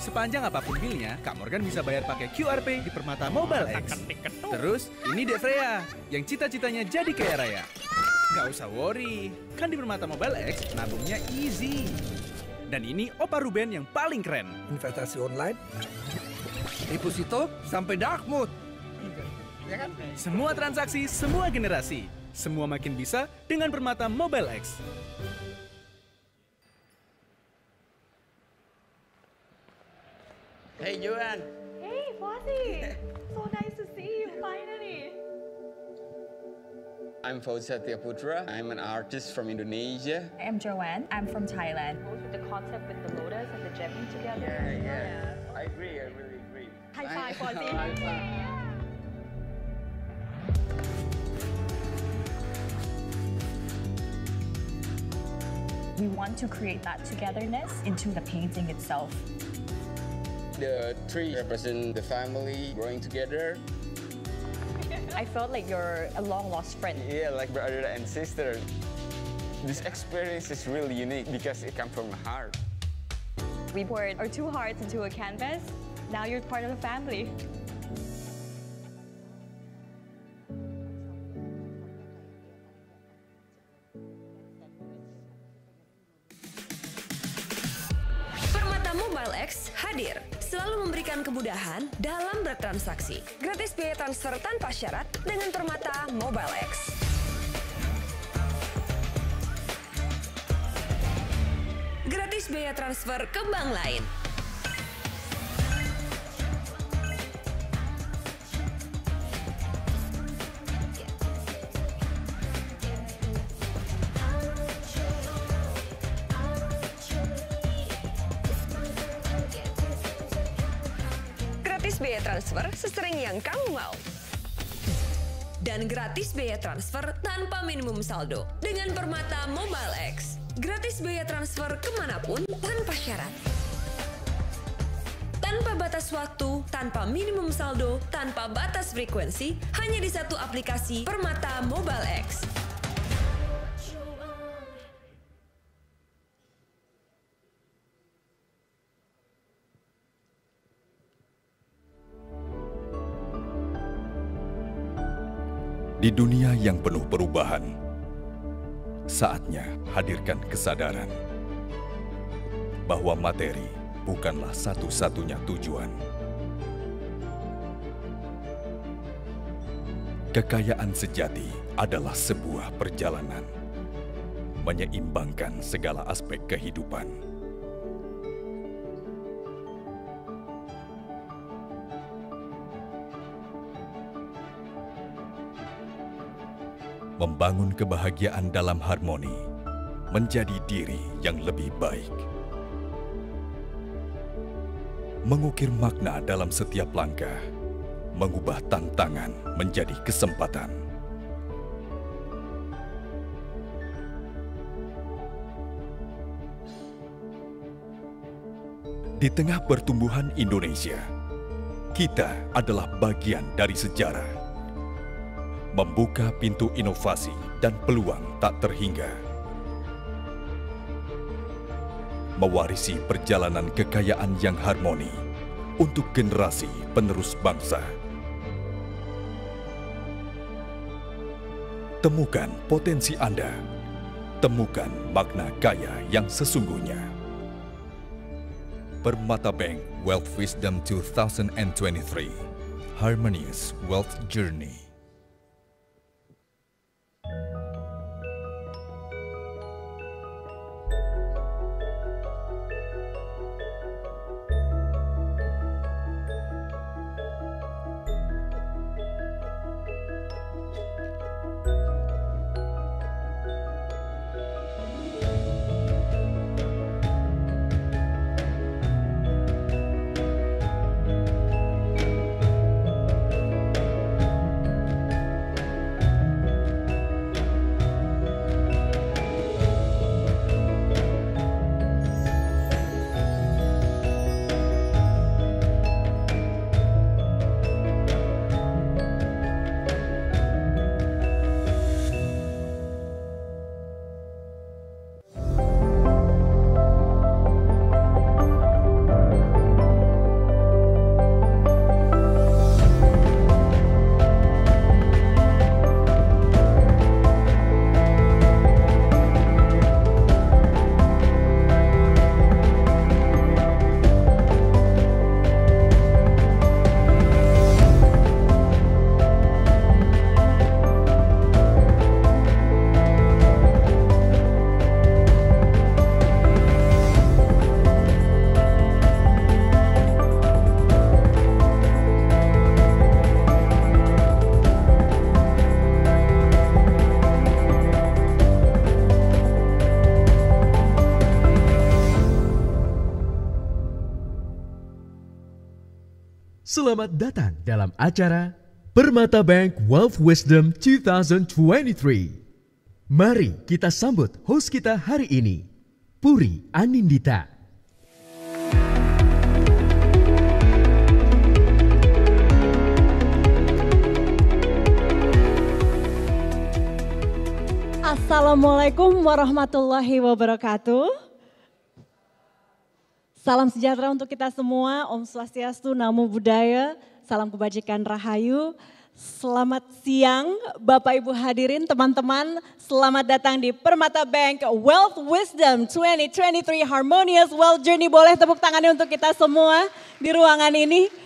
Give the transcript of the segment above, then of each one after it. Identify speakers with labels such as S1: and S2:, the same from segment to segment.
S1: Sepanjang apapun bilnya, Kak Morgan bisa bayar pakai QR Pay di Permata Mobile X. Terus, ini Dek Freya, yang cita-citanya jadi kaya raya. Nggak usah worry, kan di Permata Mobile X nabungnya easy. Dan ini Opa Ruben yang paling keren.
S2: Investasi online, deposito sampai dark mode. Ya kan?
S1: Semua transaksi, semua generasi. Semua makin bisa dengan Permata Mobile X.
S3: Hey Joan.
S4: Hey Fauzi, so nice to see you finally.
S3: I'm Fauzi Satya Putra. I'm an artist from Indonesia.
S5: I'm Joanne. I'm from Thailand.
S4: Goes with the concept with the lotus and the gemming together.
S3: Yeah. I agree. I really agree.
S4: High five, Fauzi.
S3: High five.
S5: We want to create that togetherness into the painting itself.
S3: The tree represents the family growing together.
S4: I felt like you're a long-lost friend.
S3: Yeah, like brother and sister. This experience is really unique because it comes from the heart.
S4: We poured our two hearts into a canvas. Now you're part of the family.
S6: Permata Mobile X hadir, selalu memberikan kemudahan dalam bertransaksi. Gratis biaya transfer tanpa syarat dengan Permata Mobile X. Gratis biaya transfer ke bank lain. Gratis biaya transfer sesering yang kamu mau. Dan gratis biaya transfer tanpa minimum saldo dengan Permata Mobile X. Gratis biaya transfer kemanapun tanpa syarat. Tanpa batas waktu, tanpa minimum saldo, tanpa batas frekuensi, hanya di satu aplikasi Permata Mobile X.
S7: Di dunia yang penuh perubahan, saatnya hadirkan kesadaran bahwa materi bukanlah satu-satunya tujuan. Kekayaan sejati adalah sebuah perjalanan, menyeimbangkan segala aspek kehidupan. Membangun kebahagiaan dalam harmoni, menjadi diri yang lebih baik. Mengukir makna dalam setiap langkah, mengubah tantangan menjadi kesempatan. Di tengah pertumbuhan Indonesia, kita adalah bagian dari sejarah. Membuka pintu inovasi dan peluang tak terhingga. Mewarisi perjalanan kekayaan yang harmoni untuk generasi penerus bangsa. Temukan potensi Anda. Temukan makna kaya yang sesungguhnya. Permata Bank Wealth Wisdom 2023. Harmonious Wealth Journey.
S8: Selamat datang dalam acara Permata Bank Wealth Wisdom 2023. Mari kita sambut host kita hari ini, Puri Anindita.
S9: Assalamualaikum warahmatullahi wabarakatuh. Salam sejahtera untuk kita semua, Om Swastiastu, Namo Buddhaya, salam kebajikan rahayu. Selamat siang Bapak Ibu hadirin, teman-teman. Selamat datang di Permata Bank Wealth Wisdom 2023 Harmonious Wealth Journey. Boleh tepuk tangannya untuk kita semua di ruangan ini.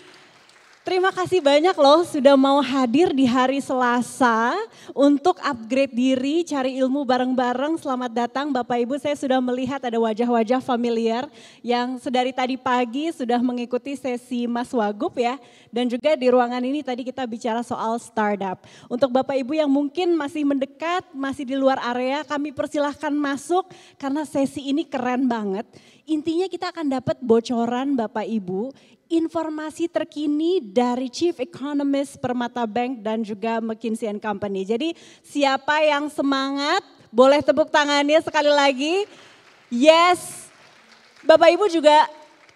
S9: Terima kasih banyak loh sudah mau hadir di hari Selasa untuk upgrade diri, cari ilmu bareng-bareng. Selamat datang Bapak Ibu, saya sudah melihat ada wajah-wajah familiar yang sedari tadi pagi sudah mengikuti sesi Mas Wagub ya. Dan juga di ruangan ini tadi kita bicara soal startup. Untuk Bapak Ibu yang mungkin masih mendekat, masih di luar area, kami persilahkan masuk karena sesi ini keren banget. Intinya kita akan dapat bocoran Bapak Ibu, informasi terkini dari Chief Economist Permata Bank dan juga McKinsey & Company. Jadi siapa yang semangat boleh tepuk tangannya sekali lagi. Yes, Bapak Ibu juga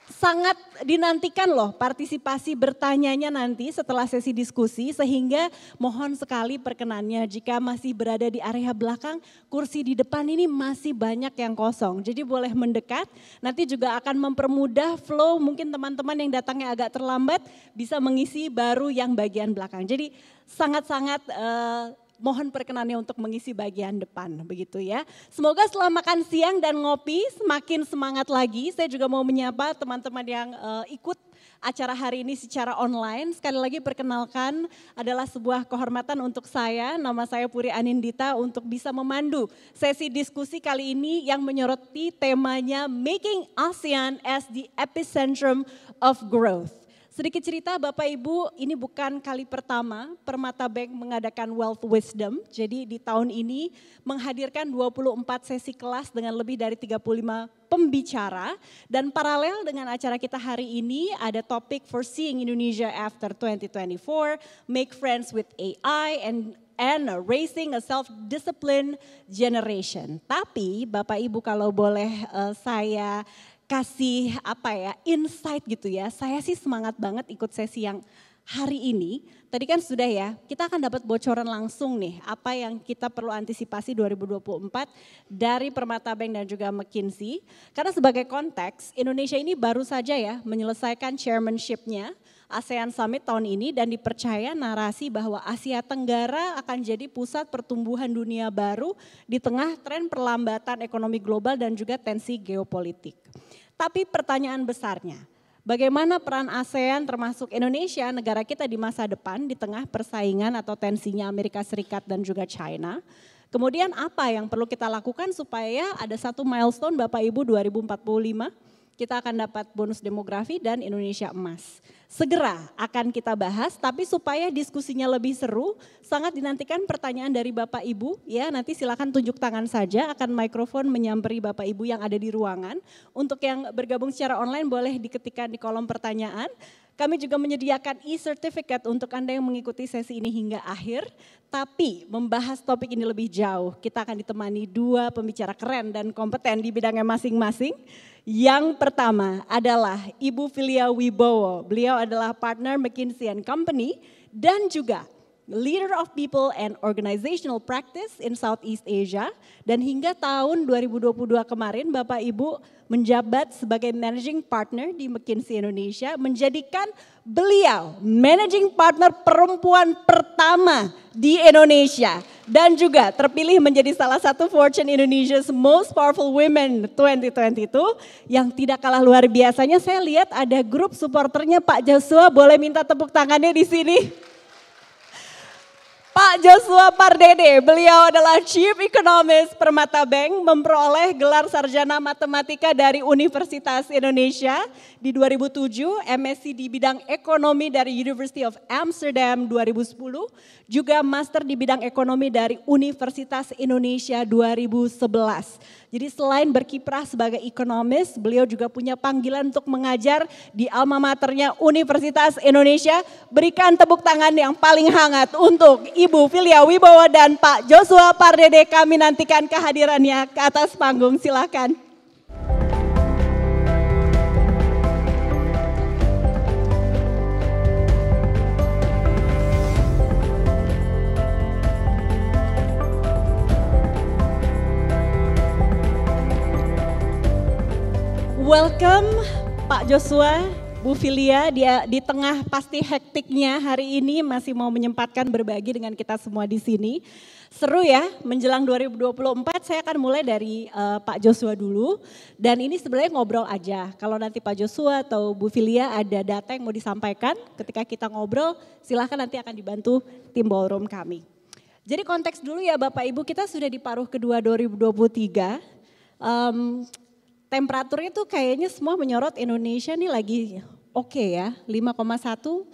S9: sangat dinantikan loh partisipasi bertanyanya nanti setelah sesi diskusi, sehingga mohon sekali perkenannya jika masih berada di area belakang, kursi di depan ini masih banyak yang kosong. Jadi boleh mendekat, nanti juga akan mempermudah flow, mungkin teman-teman yang datangnya agak terlambat bisa mengisi baru yang bagian belakang. Jadi sangat-sangat mohon perkenannya untuk mengisi bagian depan, begitu ya. Semoga setelah makan siang dan ngopi semakin semangat lagi. Saya juga mau menyapa teman-teman yang ikut acara hari ini secara online. Sekali lagi perkenalkan, adalah sebuah kehormatan untuk saya, nama saya Puri Anindita, untuk bisa memandu sesi diskusi kali ini yang menyoroti temanya Making ASEAN as the Epicentrum of Growth. Sedikit cerita Bapak Ibu, ini bukan kali pertama Permata Bank mengadakan Wealth Wisdom. Jadi di tahun ini menghadirkan 24 sesi kelas dengan lebih dari 35 pembicara. Dan paralel dengan acara kita hari ini ada topik Foreseeing Indonesia After 2024, Make Friends with AI and Raising a Self-Disciplined Generation. Tapi Bapak Ibu kalau boleh saya kasih insight gitu ya. Saya sih semangat banget ikut sesi yang hari ini. Tadi kan sudah ya, kita akan dapat bocoran langsung nih apa yang kita perlu antisipasi 2024 dari Permata Bank dan juga McKinsey. Karena sebagai konteks, Indonesia ini baru saja ya menyelesaikan chairmanship-nya ASEAN Summit tahun ini, dan dipercaya narasi bahwa Asia Tenggara akan jadi pusat pertumbuhan dunia baru di tengah tren perlambatan ekonomi global dan juga tensi geopolitik. Tapi pertanyaan besarnya, bagaimana peran ASEAN termasuk Indonesia, negara kita di masa depan di tengah persaingan atau tensinya Amerika Serikat dan juga China? Kemudian apa yang perlu kita lakukan supaya ada satu milestone Bapak Ibu 2045? Kita akan dapat bonus demografi dan Indonesia emas. Segera akan kita bahas, tapi supaya diskusinya lebih seru, sangat dinantikan pertanyaan dari Bapak Ibu. Ya, nanti silakan tunjuk tangan saja, akan mikrofon menyamperi Bapak Ibu yang ada di ruangan. Untuk yang bergabung secara online boleh diketikkan di kolom pertanyaan. Kami juga menyediakan e-certificate untuk Anda yang mengikuti sesi ini hingga akhir. Tapi membahas topik ini lebih jauh, kita akan ditemani dua pembicara keren dan kompeten di bidangnya masing-masing. Yang pertama adalah Ibu Filia Wibowo. Beliau adalah partner McKinsey & Company dan juga Leader of People and Organizational Practice in Southeast Asia. Dan hingga tahun 2022 kemarin Bapak Ibu menjabat sebagai Managing Partner di McKinsey Indonesia, menjadikan beliau Managing Partner perempuan pertama di Indonesia. Dan juga terpilih menjadi salah satu Fortune Indonesia's Most Powerful Women 2022 yang tidak kalah luar biasanya. Saya lihat ada grup supporternya Pak Joshua, boleh minta tepuk tangannya di sini. Pak Joshua Pardede, beliau adalah Chief Economist Permata Bank, memperoleh gelar sarjana matematika dari Universitas Indonesia di 2007, MSc di bidang ekonomi dari University of Amsterdam 2010, juga master di bidang ekonomi dari Universitas Indonesia 2011. Jadi selain berkiprah sebagai ekonomis, beliau juga punya panggilan untuk mengajar di alma maternya Universitas Indonesia. Berikan tepuk tangan yang paling hangat untuk Ibu Filia Wibowo dan Pak Joshua Pardede. Kami nantikan kehadirannya ke atas panggung, silakan. Welcome Pak Joshua, Bu Filia, dia di tengah pasti hektiknya hari ini masih mau menyempatkan berbagi dengan kita semua di sini. Seru ya, menjelang 2024 saya akan mulai dari Pak Joshua dulu. Dan ini sebenarnya ngobrol aja, kalau nanti Pak Joshua atau Bu Filia ada data yang mau disampaikan ketika kita ngobrol, silahkan nanti akan dibantu tim ballroom kami. Jadi konteks dulu ya Bapak Ibu, kita sudah di paruh kedua 2023. Temperaturnya tuh kayaknya semua menyorot Indonesia nih lagi oke ya, 5,1%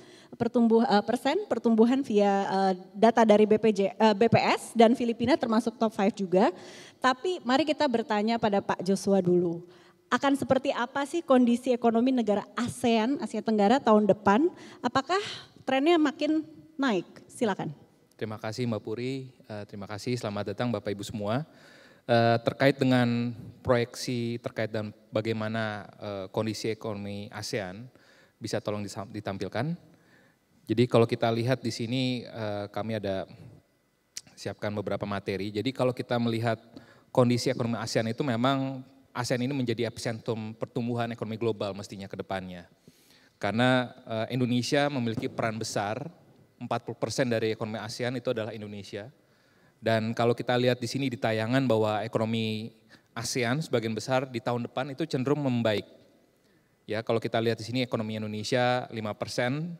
S9: pertumbuhan via data dari BPS dan Filipina termasuk top 5 juga. Tapi mari kita bertanya pada Pak Joshua dulu. Akan seperti apa sih kondisi ekonomi negara ASEAN, Asia Tenggara tahun depan? Apakah trennya makin naik? Silakan.
S10: Terima kasih Mbak Puri, terima kasih, selamat datang Bapak Ibu semua. Terkait dengan proyeksi terkait dengan bagaimana kondisi ekonomi ASEAN bisa tolong ditampilkan. Jadi kalau kita lihat di sini kami ada siapkan beberapa materi. Jadi kalau kita melihat kondisi ekonomi ASEAN itu memang ASEAN ini menjadi epicentrum pertumbuhan ekonomi global mestinya ke depannya. Karena Indonesia memiliki peran besar, 40% dari ekonomi ASEAN itu adalah Indonesia. Dan kalau kita lihat di sini di tayangan bahwa ekonomi ASEAN sebagian besar di tahun depan itu cenderung membaik. Ya, kalau kita lihat di sini ekonomi Indonesia 5%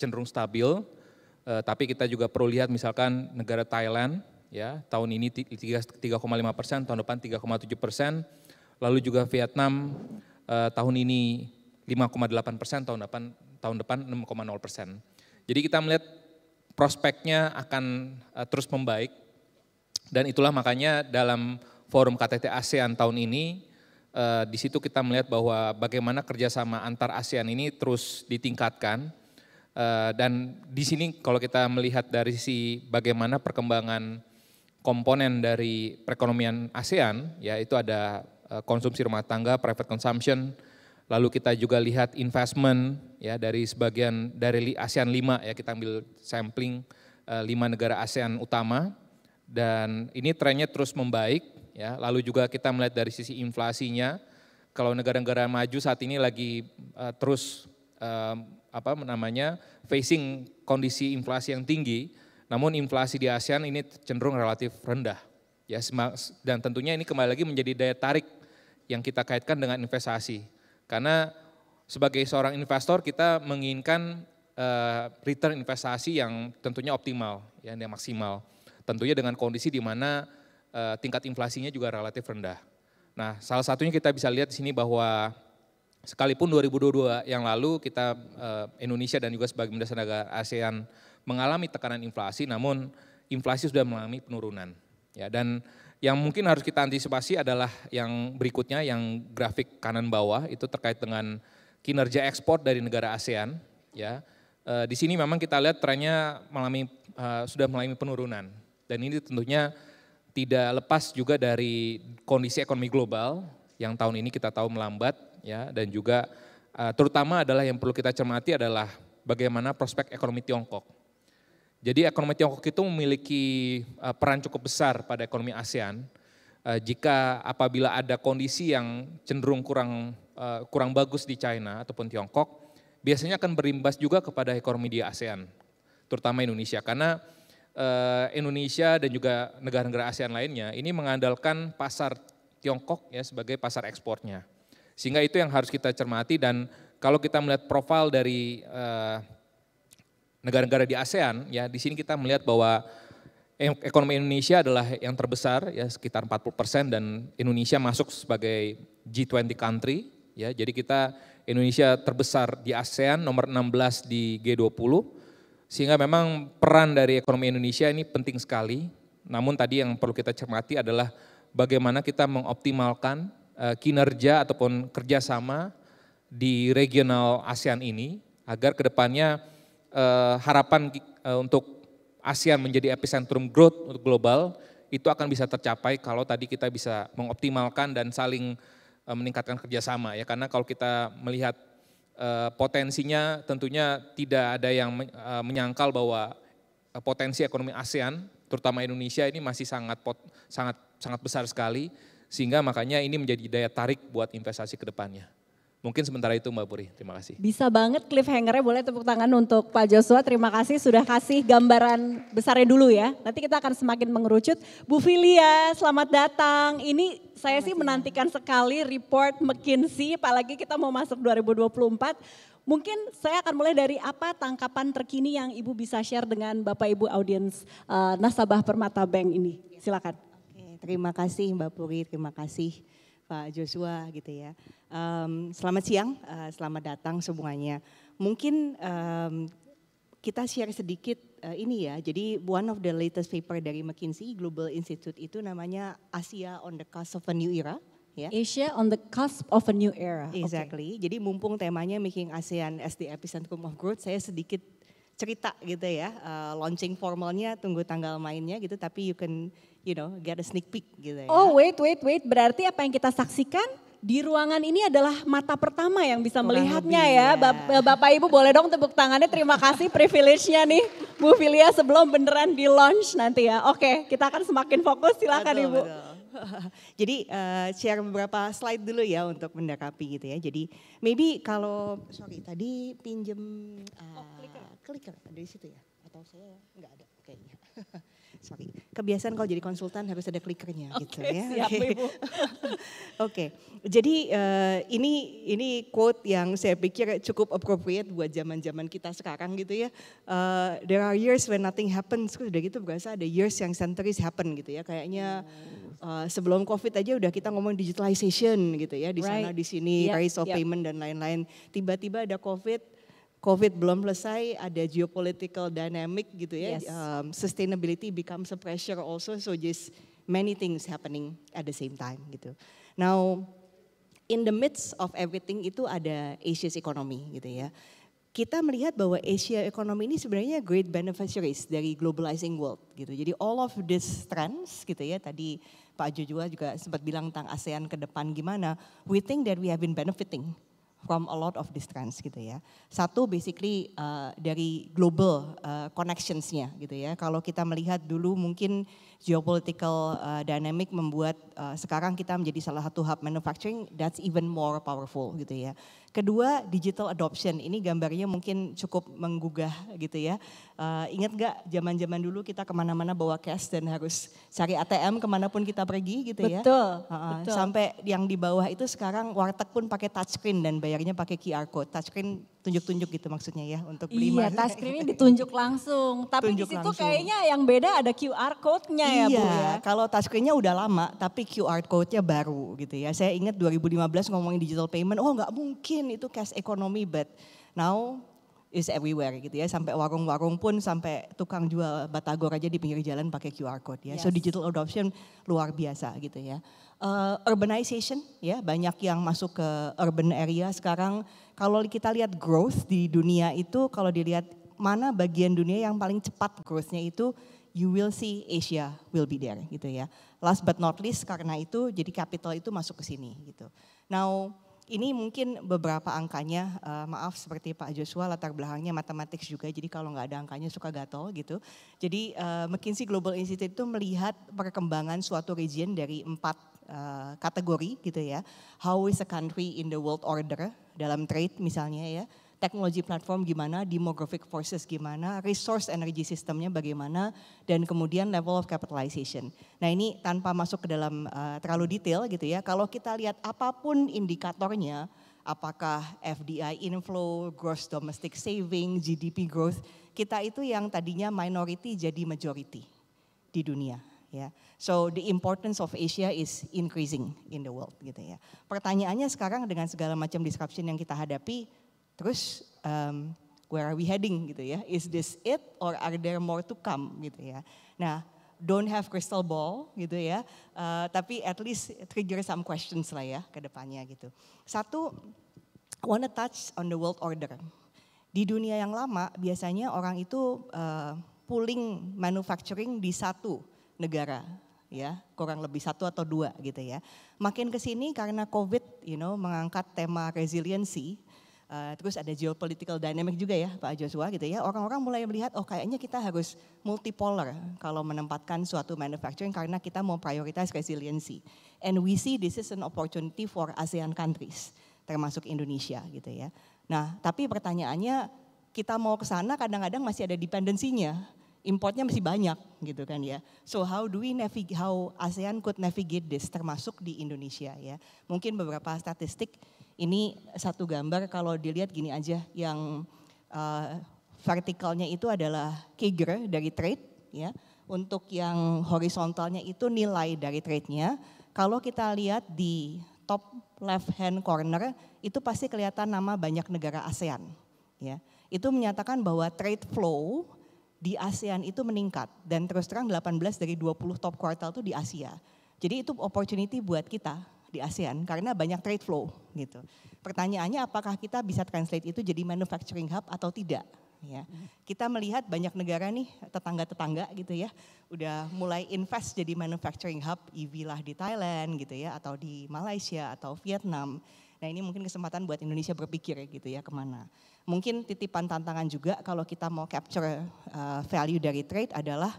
S10: cenderung stabil, tapi kita juga perlu lihat misalkan negara Thailand, ya tahun ini 3,5%, tahun depan 3,7%, lalu juga Vietnam tahun ini 5,8%, tahun depan 6,0%. Jadi kita melihat prospeknya akan terus membaik. Dan itulah makanya dalam forum KTT ASEAN tahun ini, di situ kita melihat bahwa bagaimana kerjasama antar ASEAN ini terus ditingkatkan. Dan di sini kalau kita melihat dari sisi bagaimana perkembangan komponen dari perekonomian ASEAN, ya itu ada konsumsi rumah tangga, private consumption, lalu kita juga lihat investment ya dari sebagian dari ASEAN 5 ya, kita ambil sampling 5 negara ASEAN utama. Dan ini trennya terus membaik, ya. Lalu juga kita melihat dari sisi inflasinya, kalau negara-negara maju saat ini lagi terus facing kondisi inflasi yang tinggi, namun inflasi di ASEAN ini cenderung relatif rendah, ya. Dan tentunya ini kembali lagi menjadi daya tarik yang kita kaitkan dengan investasi, karena sebagai seorang investor kita menginginkan return investasi yang tentunya optimal, ya, yang maksimal. Tentunya dengan kondisi di mana tingkat inflasinya juga relatif rendah. Nah, salah satunya kita bisa lihat di sini bahwa sekalipun 2022 yang lalu kita Indonesia dan juga sebagian besar negara ASEAN mengalami tekanan inflasi, namun inflasi sudah mengalami penurunan. Ya, dan yang mungkin harus kita antisipasi adalah yang berikutnya, yang grafik kanan bawah itu terkait dengan kinerja ekspor dari negara ASEAN. Ya, di sini memang kita lihat trennya sudah mengalami penurunan. Dan ini tentunya tidak lepas juga dari kondisi ekonomi global yang tahun ini kita tahu melambat, ya, dan juga terutama adalah yang perlu kita cermati adalah bagaimana prospek ekonomi Tiongkok. Jadi ekonomi Tiongkok itu memiliki peran cukup besar pada ekonomi ASEAN. Jika apabila ada kondisi yang cenderung kurang bagus di China ataupun Tiongkok, biasanya akan berimbas juga kepada ekonomi di ASEAN, terutama Indonesia, karena Indonesia dan juga negara-negara ASEAN lainnya ini mengandalkan pasar Tiongkok ya sebagai pasar ekspornya. Sehingga itu yang harus kita cermati, dan kalau kita melihat profil dari negara-negara di ASEAN ya, di sini kita melihat bahwa ekonomi Indonesia adalah yang terbesar ya, sekitar 40%, dan Indonesia masuk sebagai G20 country ya. Jadi Indonesia terbesar di ASEAN, nomor 16 di G20. Sehingga memang peran dari ekonomi Indonesia ini penting sekali. Namun tadi yang perlu kita cermati adalah bagaimana kita mengoptimalkan kinerja ataupun kerjasama di regional ASEAN ini agar kedepannya harapan untuk ASEAN menjadi epicentrum growth untuk global itu akan bisa tercapai kalau tadi kita bisa mengoptimalkan dan saling meningkatkan kerjasama ya, karena kalau kita melihat potensinya tentunya tidak ada yang menyangkal bahwa potensi ekonomi ASEAN terutama Indonesia ini masih sangat besar sekali, sehingga makanya ini menjadi daya tarik buat investasi ke depannya. Mungkin sementara itu Mbak Puri, terima kasih.
S9: Bisa banget cliffhanger-nya, boleh tepuk tangan untuk Pak Joshua, terima kasih sudah kasih gambaran besarnya dulu ya. Nanti kita akan semakin mengerucut. Bu Filia, selamat datang. Ini saya sih menantikan sekali report McKinsey, apalagi kita mau masuk 2024. Mungkin saya akan mulai dari apa tangkapan terkini yang Ibu bisa share dengan Bapak Ibu audiens nasabah Permata Bank ini. Silakan.
S11: Oke, terima kasih Mbak Puri, terima kasih Pak Joshua gitu ya. Selamat siang, selamat datang semuanya. Mungkin kita share sedikit ini ya, jadi one of the latest paper dari McKinsey Global Institute itu namanya Asia on the Cusp of a New Era. Ya.
S9: Asia on the Cusp of a New Era.
S11: Exactly, jadi mumpung temanya Making ASEAN as the Epicentrum of Growth, saya sedikit cerita gitu ya, launching formalnya tunggu tanggal mainnya gitu, tapi you can get a sneak peek gitu ya.
S9: Oh wait, berarti apa yang kita saksikan di ruangan ini adalah mata pertama yang bisa melihatnya ya. Bapak Ibu boleh dong tepuk tangannya, terima kasih privilege-nya nih Bu Filia sebelum beneran di launch nanti ya. Oke, kita akan semakin fokus, silakan Ibu.
S11: Betul. Jadi share beberapa slide dulu ya untuk mendakapi gitu ya. Jadi maybe kalau, tadi pinjem clicker ada di situ ya? Atau saya nggak ada kayaknya. Sorry, kebiasaan kalau jadi konsultan harus ada clickernya gitu ya.
S9: Siap Ibu.
S11: Oke, jadi ini quote yang saya pikir cukup appropriate buat zaman-zaman kita sekarang gitu ya. There are years when nothing happens, udah gitu berasa ada years yang centuries happen gitu ya. Kayaknya sebelum COVID aja udah kita ngomong digitalization gitu ya, di sana di sini, rise of payment dan lain-lain. Tiba-tiba ada COVID belum selesai, ada geopolitical dynamic gitu ya, sustainability becomes a pressure also, so just many things happening at the same time gitu. Now, in the midst of everything itu ada Asia's economy gitu ya. Kita melihat bahwa Asia economy ini sebenarnya great beneficiaries dari globalizing world gitu. Jadi all of these trends gitu ya, tadi Pak Joshua juga sempat bilang tentang ASEAN ke depan gimana, we think that we have been benefiting from a lot of these trends gitu ya. Satu basically dari global connections-nya gitu ya. Kalau kita melihat dulu mungkin geopolitical dynamic membuat sekarang kita menjadi salah satu hub manufacturing, that's even more powerful gitu ya. Kedua, digital adoption, ini gambarnya mungkin cukup menggugah gitu ya. Ingat gak zaman-zaman dulu kita kemana-mana bawa cash dan harus cari ATM kemanapun kita pergi gitu ya.
S9: Betul.
S11: Sampai yang di bawah itu sekarang warteg pun pakai touchscreen dan bayarnya pakai QR code. Touchscreen tunjuk-tunjuk gitu maksudnya ya untuk beli.
S9: Iya, touchscreen-nya ditunjuk langsung. Tapi di situ kayaknya yang beda ada QR code-nya ya Bu ya.
S11: Kalau touchscreen-nya udah lama tapi QR code-nya baru gitu ya. Saya ingat 2015 ngomongin digital payment, oh nggak mungkin itu cash economy, but now is everywhere gitu ya. Sampai warung-warung pun, sampai tukang jual batagor aja di pinggir jalan pakai QR code ya. So digital adoption luar biasa gitu ya. Urbanization ya, banyak yang masuk ke urban area sekarang. Kalau kita lihat growth di dunia itu, kalau dilihat mana bagian dunia yang paling cepat growth-nya itu, you will see Asia will be there gitu ya. Last but not least karena itu jadi capital itu masuk ke sini gitu. Now ini mungkin beberapa angkanya, maaf seperti Pak Joshua latar belakangnya matematik juga, jadi kalau nggak ada angkanya suka gatel gitu. Jadi McKinsey Global Institute itu melihat perkembangan suatu region dari 4 kategori gitu ya. How is a country in the world order dalam trade misalnya ya. Teknologi platform gimana, demographic forces gimana, resource energy sistemnya bagaimana, dan kemudian level of capitalization. Nah ini tanpa masuk ke dalam terlalu detail gitu ya, kalau kita lihat apapun indikatornya, apakah FDI inflow, gross domestic saving, GDP growth, kita itu yang tadinya minority jadi majority di dunia. Ya, so the importance of Asia is increasing in the world gitu ya. Pertanyaannya sekarang dengan segala macam disruption yang kita hadapi, terus where are we heading gitu ya? Is this it or are there more to come gitu ya? Nah don't have crystal ball gitu ya, tapi at least trigger some questions lah ya ke depannya gitu. Satu, I wanna touch on the world order. Di dunia yang lama biasanya orang itu pooling manufacturing di satu negara, ya kurang lebih satu atau dua gitu ya. Makin kesini karena COVID, mengangkat tema resiliency. Terus ada geopolitical dynamic juga ya Pak Joshua gitu ya. Orang-orang mulai melihat kayaknya kita harus multipolar kalau menempatkan suatu manufacturing karena kita mau prioritize resiliency. And we see this is an opportunity for ASEAN countries termasuk Indonesia gitu ya. Nah, tapi pertanyaannya kita mau ke sana kadang-kadang masih ada dependensinya. Importnya masih banyak gitu kan ya. So how ASEAN could navigate this termasuk di Indonesia ya. Mungkin beberapa statistik. Ini satu gambar kalau dilihat gini aja, yang vertikalnya itu adalah CAGR dari trade ya. Untuk yang horizontalnya itu nilai dari trade-nya. Kalau kita lihat di top left hand corner itu pasti kelihatan nama banyak negara ASEAN ya. Itu menyatakan bahwa trade flow di ASEAN itu meningkat dan terus terang 18 dari 20 top quartile itu di Asia. Jadi itu opportunity buat kita di ASEAN karena banyak trade flow gitu. Pertanyaannya apakah kita bisa translate itu jadi manufacturing hub atau tidak ya. Kita melihat banyak negara nih tetangga-tetangga gitu ya udah mulai invest jadi manufacturing hub, EV lah di Thailand gitu ya atau di Malaysia atau Vietnam. Nah ini mungkin kesempatan buat Indonesia berpikir gitu ya kemana. Mungkin titipan tantangan juga kalau kita mau capture value dari trade adalah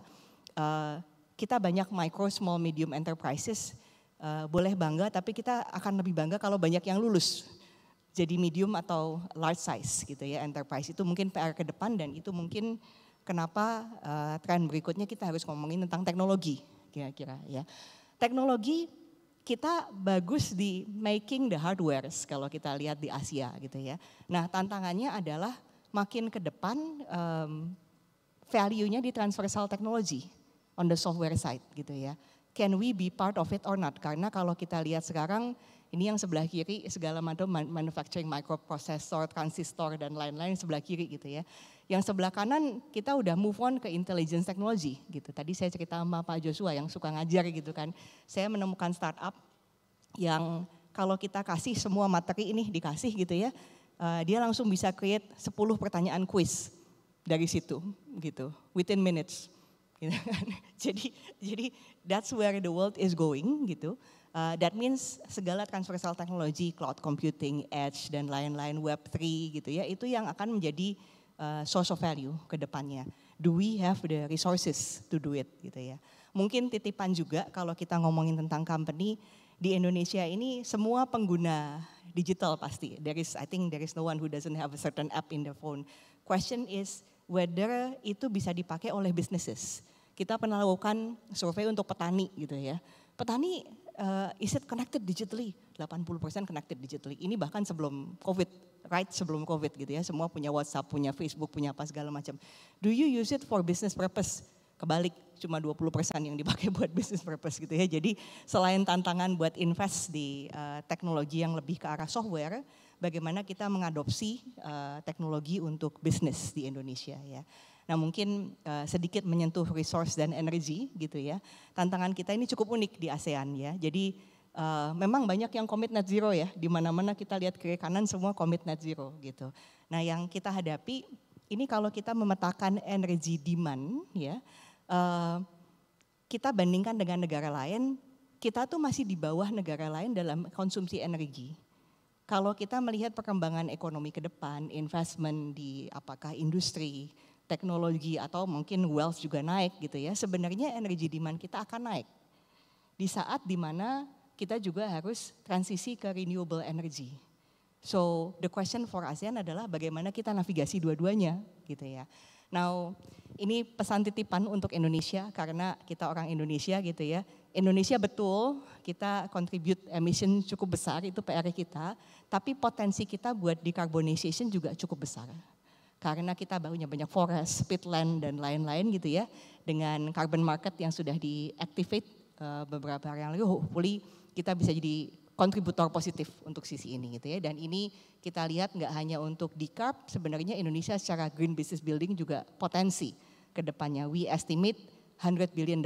S11: kita banyak micro, small, medium enterprises. Boleh bangga tapi kita akan lebih bangga kalau banyak yang lulus jadi medium atau large size gitu ya enterprise. Itu mungkin PR ke depan dan itu mungkin kenapa tren berikutnya kita harus ngomongin tentang teknologi kira-kira ya. Teknologi kita bagus di making the hardwares kalau kita lihat di Asia gitu ya. Nah tantangannya adalah makin ke depan value-nya di transversal technology on the software side gitu ya. Can we be part of it or not? Karena kalau kita lihat sekarang, ini yang sebelah kiri segala macam manufacturing microprocessor, transistor dan lain-lain sebelah kiri gitu ya. Yang sebelah kanan kita udah move on ke intelligence technology gitu. Tadi saya cerita sama Pak Joshua yang suka ngajar gitu kan. Saya menemukan startup yang kalau kita kasih semua materi ini dikasih gitu ya, dia langsung bisa create 10 pertanyaan quiz dari situ gitu, within minutes. Gitu kan. Jadi that's where the world is going gitu. That means segala transversal teknologi, cloud computing, edge dan lain-lain, Web3 gitu ya, itu yang akan menjadi source of value ke depannya. Do we have the resources to do it gitu ya. Mungkin titipan juga kalau kita ngomongin tentang company di Indonesia ini semua pengguna digital pasti. I think there is no one who doesn't have a certain app in their phone. Question is whether itu bisa dipakai oleh businesses. Kita pernah lakukan survei untuk petani gitu ya. Petani, is it connected digitally? 80% connected digitally. Ini bahkan sebelum COVID, right sebelum COVID gitu ya. Semua punya WhatsApp, punya Facebook, punya apa segala macam. Do you use it for business purpose? Kebalik, cuma 20% yang dipakai buat business purpose gitu ya. Jadi selain tantangan buat invest di teknologi yang lebih ke arah software, bagaimana kita mengadopsi teknologi untuk bisnis di Indonesia ya. Nah mungkin sedikit menyentuh resource dan energi gitu ya. Tantangan kita ini cukup unik di ASEAN ya. Jadi memang banyak yang commit net zero ya. Di mana-mana kita lihat kiri kanan semua commit net zero gitu. Nah yang kita hadapi ini kalau kita memetakan energi demand ya. Kita bandingkan dengan negara lain, kita tuh masih di bawah negara lain dalam konsumsi energi. Kalau kita melihat perkembangan ekonomi ke depan, investment di apakah industri, teknologi atau mungkin wealth juga naik gitu ya. Sebenarnya energi demand kita akan naik. Di saat dimana kita juga harus transisi ke renewable energy. So the question for ASEAN adalah bagaimana kita navigasi dua-duanya gitu ya. Now ini pesan titipan untuk Indonesia karena kita orang Indonesia gitu ya. Indonesia betul kita contribute emission cukup besar itu PR kita. Tapi potensi kita buat decarbonization juga cukup besar. Karena kita punya banyak forest, peatland dan lain-lain gitu ya. Dengan carbon market yang sudah di-activate beberapa hari yang lalu, hopefully kita bisa jadi kontributor positif untuk sisi ini gitu ya. Dan ini kita lihat nggak hanya untuk decarb, sebenarnya Indonesia secara green business building juga potensi ke depannya. We estimate $100 billion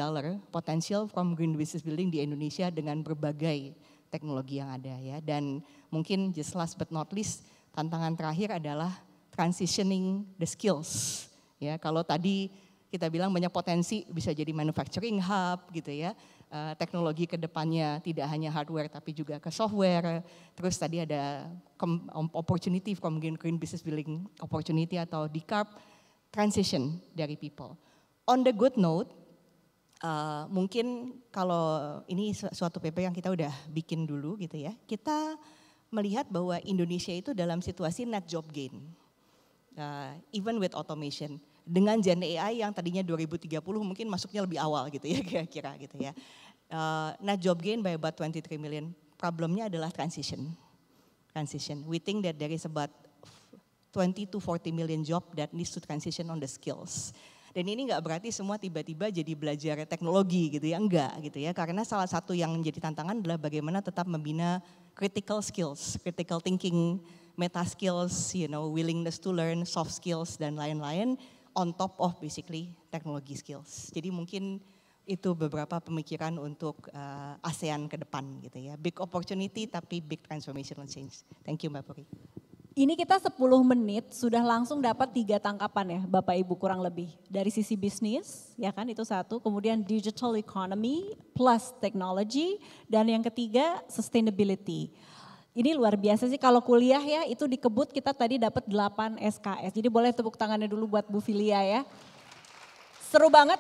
S11: potential from green business building di Indonesia dengan berbagai teknologi yang ada ya. Dan mungkin just last but not least, tantangan terakhir adalah transitioning the skills. Ya, kalau tadi kita bilang banyak potensi bisa jadi manufacturing hub gitu ya. Teknologi ke depannya tidak hanya hardware tapi juga ke software. Terus tadi ada opportunity from green business building opportunity atau decarb transition dari people. On the good note, mungkin kalau ini suatu paper yang kita udah bikin dulu gitu ya. Kita melihat bahwa Indonesia itu dalam situasi net job gain. Even with automation. Dengan Gen AI yang tadinya 2030 mungkin masuknya lebih awal gitu ya kira-kira gitu ya. Net job gain by about 23 million. Problemnya adalah transition. We think that there is about 20 to 40 million job that needs to transition on the skills. Dan ini nggak berarti semua tiba-tiba jadi belajar teknologi gitu ya, enggak gitu ya. Karena salah satu yang menjadi tantangan adalah bagaimana tetap membina critical skills, critical thinking, meta skills, willingness to learn, soft skills dan lain-lain. On top of basically teknologi skills. Jadi mungkin itu beberapa pemikiran untuk ASEAN ke depan gitu ya. Big opportunity tapi big transformational change. Thank you Mbak Puri.
S9: Ini kita 10 menit sudah langsung dapat 3 tangkapan ya Bapak Ibu kurang lebih. Dari sisi bisnis ya kan itu satu, kemudian digital economy plus technology dan yang ketiga sustainability. Ini luar biasa sih kalau kuliah ya itu di Kebut kita tadi dapat 8 SKS. Jadi boleh tepuk tangannya dulu buat Bu Filia ya. Seru banget.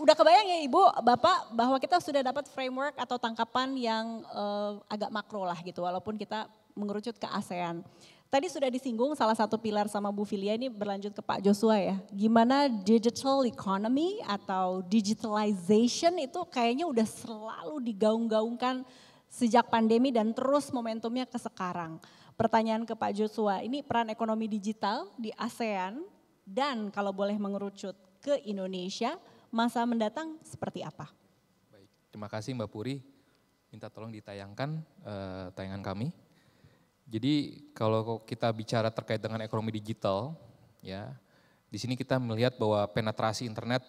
S9: Udah kebayang ya Ibu, Bapak bahwa kita sudah dapat framework atau tangkapan yang agak makro lah gitu walaupun kita mengerucut ke ASEAN. Tadi sudah disinggung salah satu pilar sama Bu Filia ini berlanjut ke Pak Joshua ya. Gimana digital economy atau digitalization itu kayaknya udah selalu digaung-gaungkan sejak pandemi dan terus momentumnya ke sekarang. Pertanyaan ke Pak Joshua, ini peran ekonomi digital di ASEAN dan kalau boleh mengerucut ke Indonesia, masa mendatang seperti apa?
S10: Baik, terima kasih Mbak Puri. Minta tolong ditayangkan tayangan kami. Jadi kalau kita bicara terkait dengan ekonomi digital, ya di sini kita melihat bahwa penetrasi internet,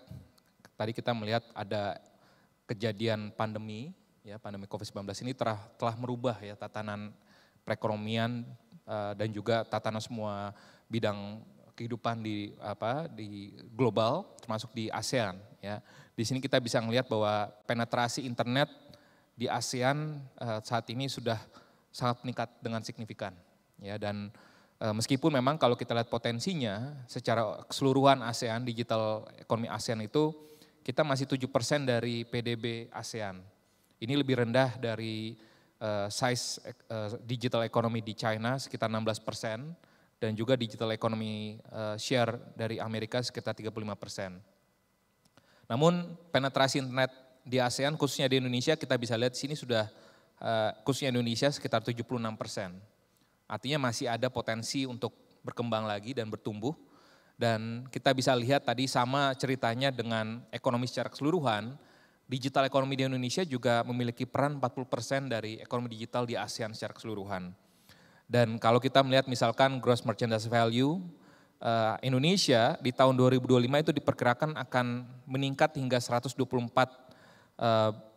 S10: tadi kita melihat ada kejadian pandemi, ya pandemi COVID-19 ini telah merubah ya tatanan perekonomian dan juga tatanan semua bidang kehidupan di global termasuk di ASEAN ya. Di sini kita bisa melihat bahwa penetrasi internet di ASEAN saat ini sudah sangat meningkat dengan signifikan ya dan meskipun memang kalau kita lihat potensinya secara keseluruhan ASEAN, digital ekonomi ASEAN itu kita masih 7% dari PDB ASEAN. Ini lebih rendah dari size digital economy di China sekitar 16% dan juga digital economy share dari Amerika sekitar 35%. Namun penetrasi internet di ASEAN khususnya di Indonesia kita bisa lihat di sini sudah khususnya Indonesia sekitar 76%. Artinya masih ada potensi untuk berkembang lagi dan bertumbuh. Dan kita bisa lihat tadi sama ceritanya dengan ekonomi secara keseluruhan. Digital ekonomi di Indonesia juga memiliki peran 40% dari ekonomi digital di ASEAN secara keseluruhan. Dan kalau kita melihat misalkan gross merchandise value, Indonesia di tahun 2025 itu diperkirakan akan meningkat hingga 124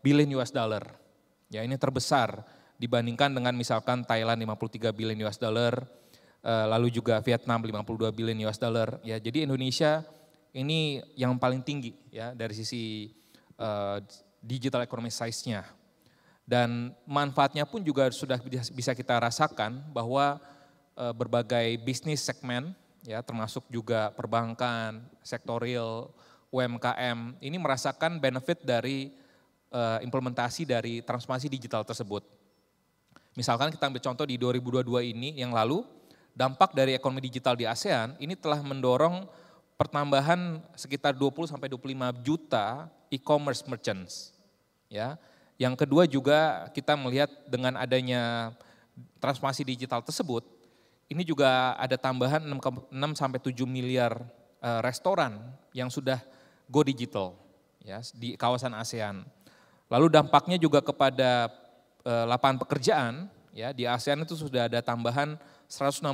S10: billion US dollar. Ya ini terbesar dibandingkan dengan misalkan Thailand 53 billion US dollar, lalu juga Vietnam 52 billion US dollar. Ya jadi Indonesia ini yang paling tinggi ya dari sisi digital economy size-nya. Dan manfaatnya pun juga sudah bisa kita rasakan bahwa berbagai bisnis segmen ya termasuk juga perbankan, sektor real, UMKM ini merasakan benefit dari implementasi dari transformasi digital tersebut. Misalkan kita ambil contoh di 2022 ini yang lalu, dampak dari ekonomi digital di ASEAN ini telah mendorong pertambahan sekitar 20-25 juta e-commerce merchants. Ya. Yang kedua juga kita melihat dengan adanya transformasi digital tersebut, ini juga ada tambahan 6-7 miliar restoran yang sudah go digital ya, di kawasan ASEAN. Lalu dampaknya juga kepada lapangan pekerjaan, ya di ASEAN itu sudah ada tambahan 160.000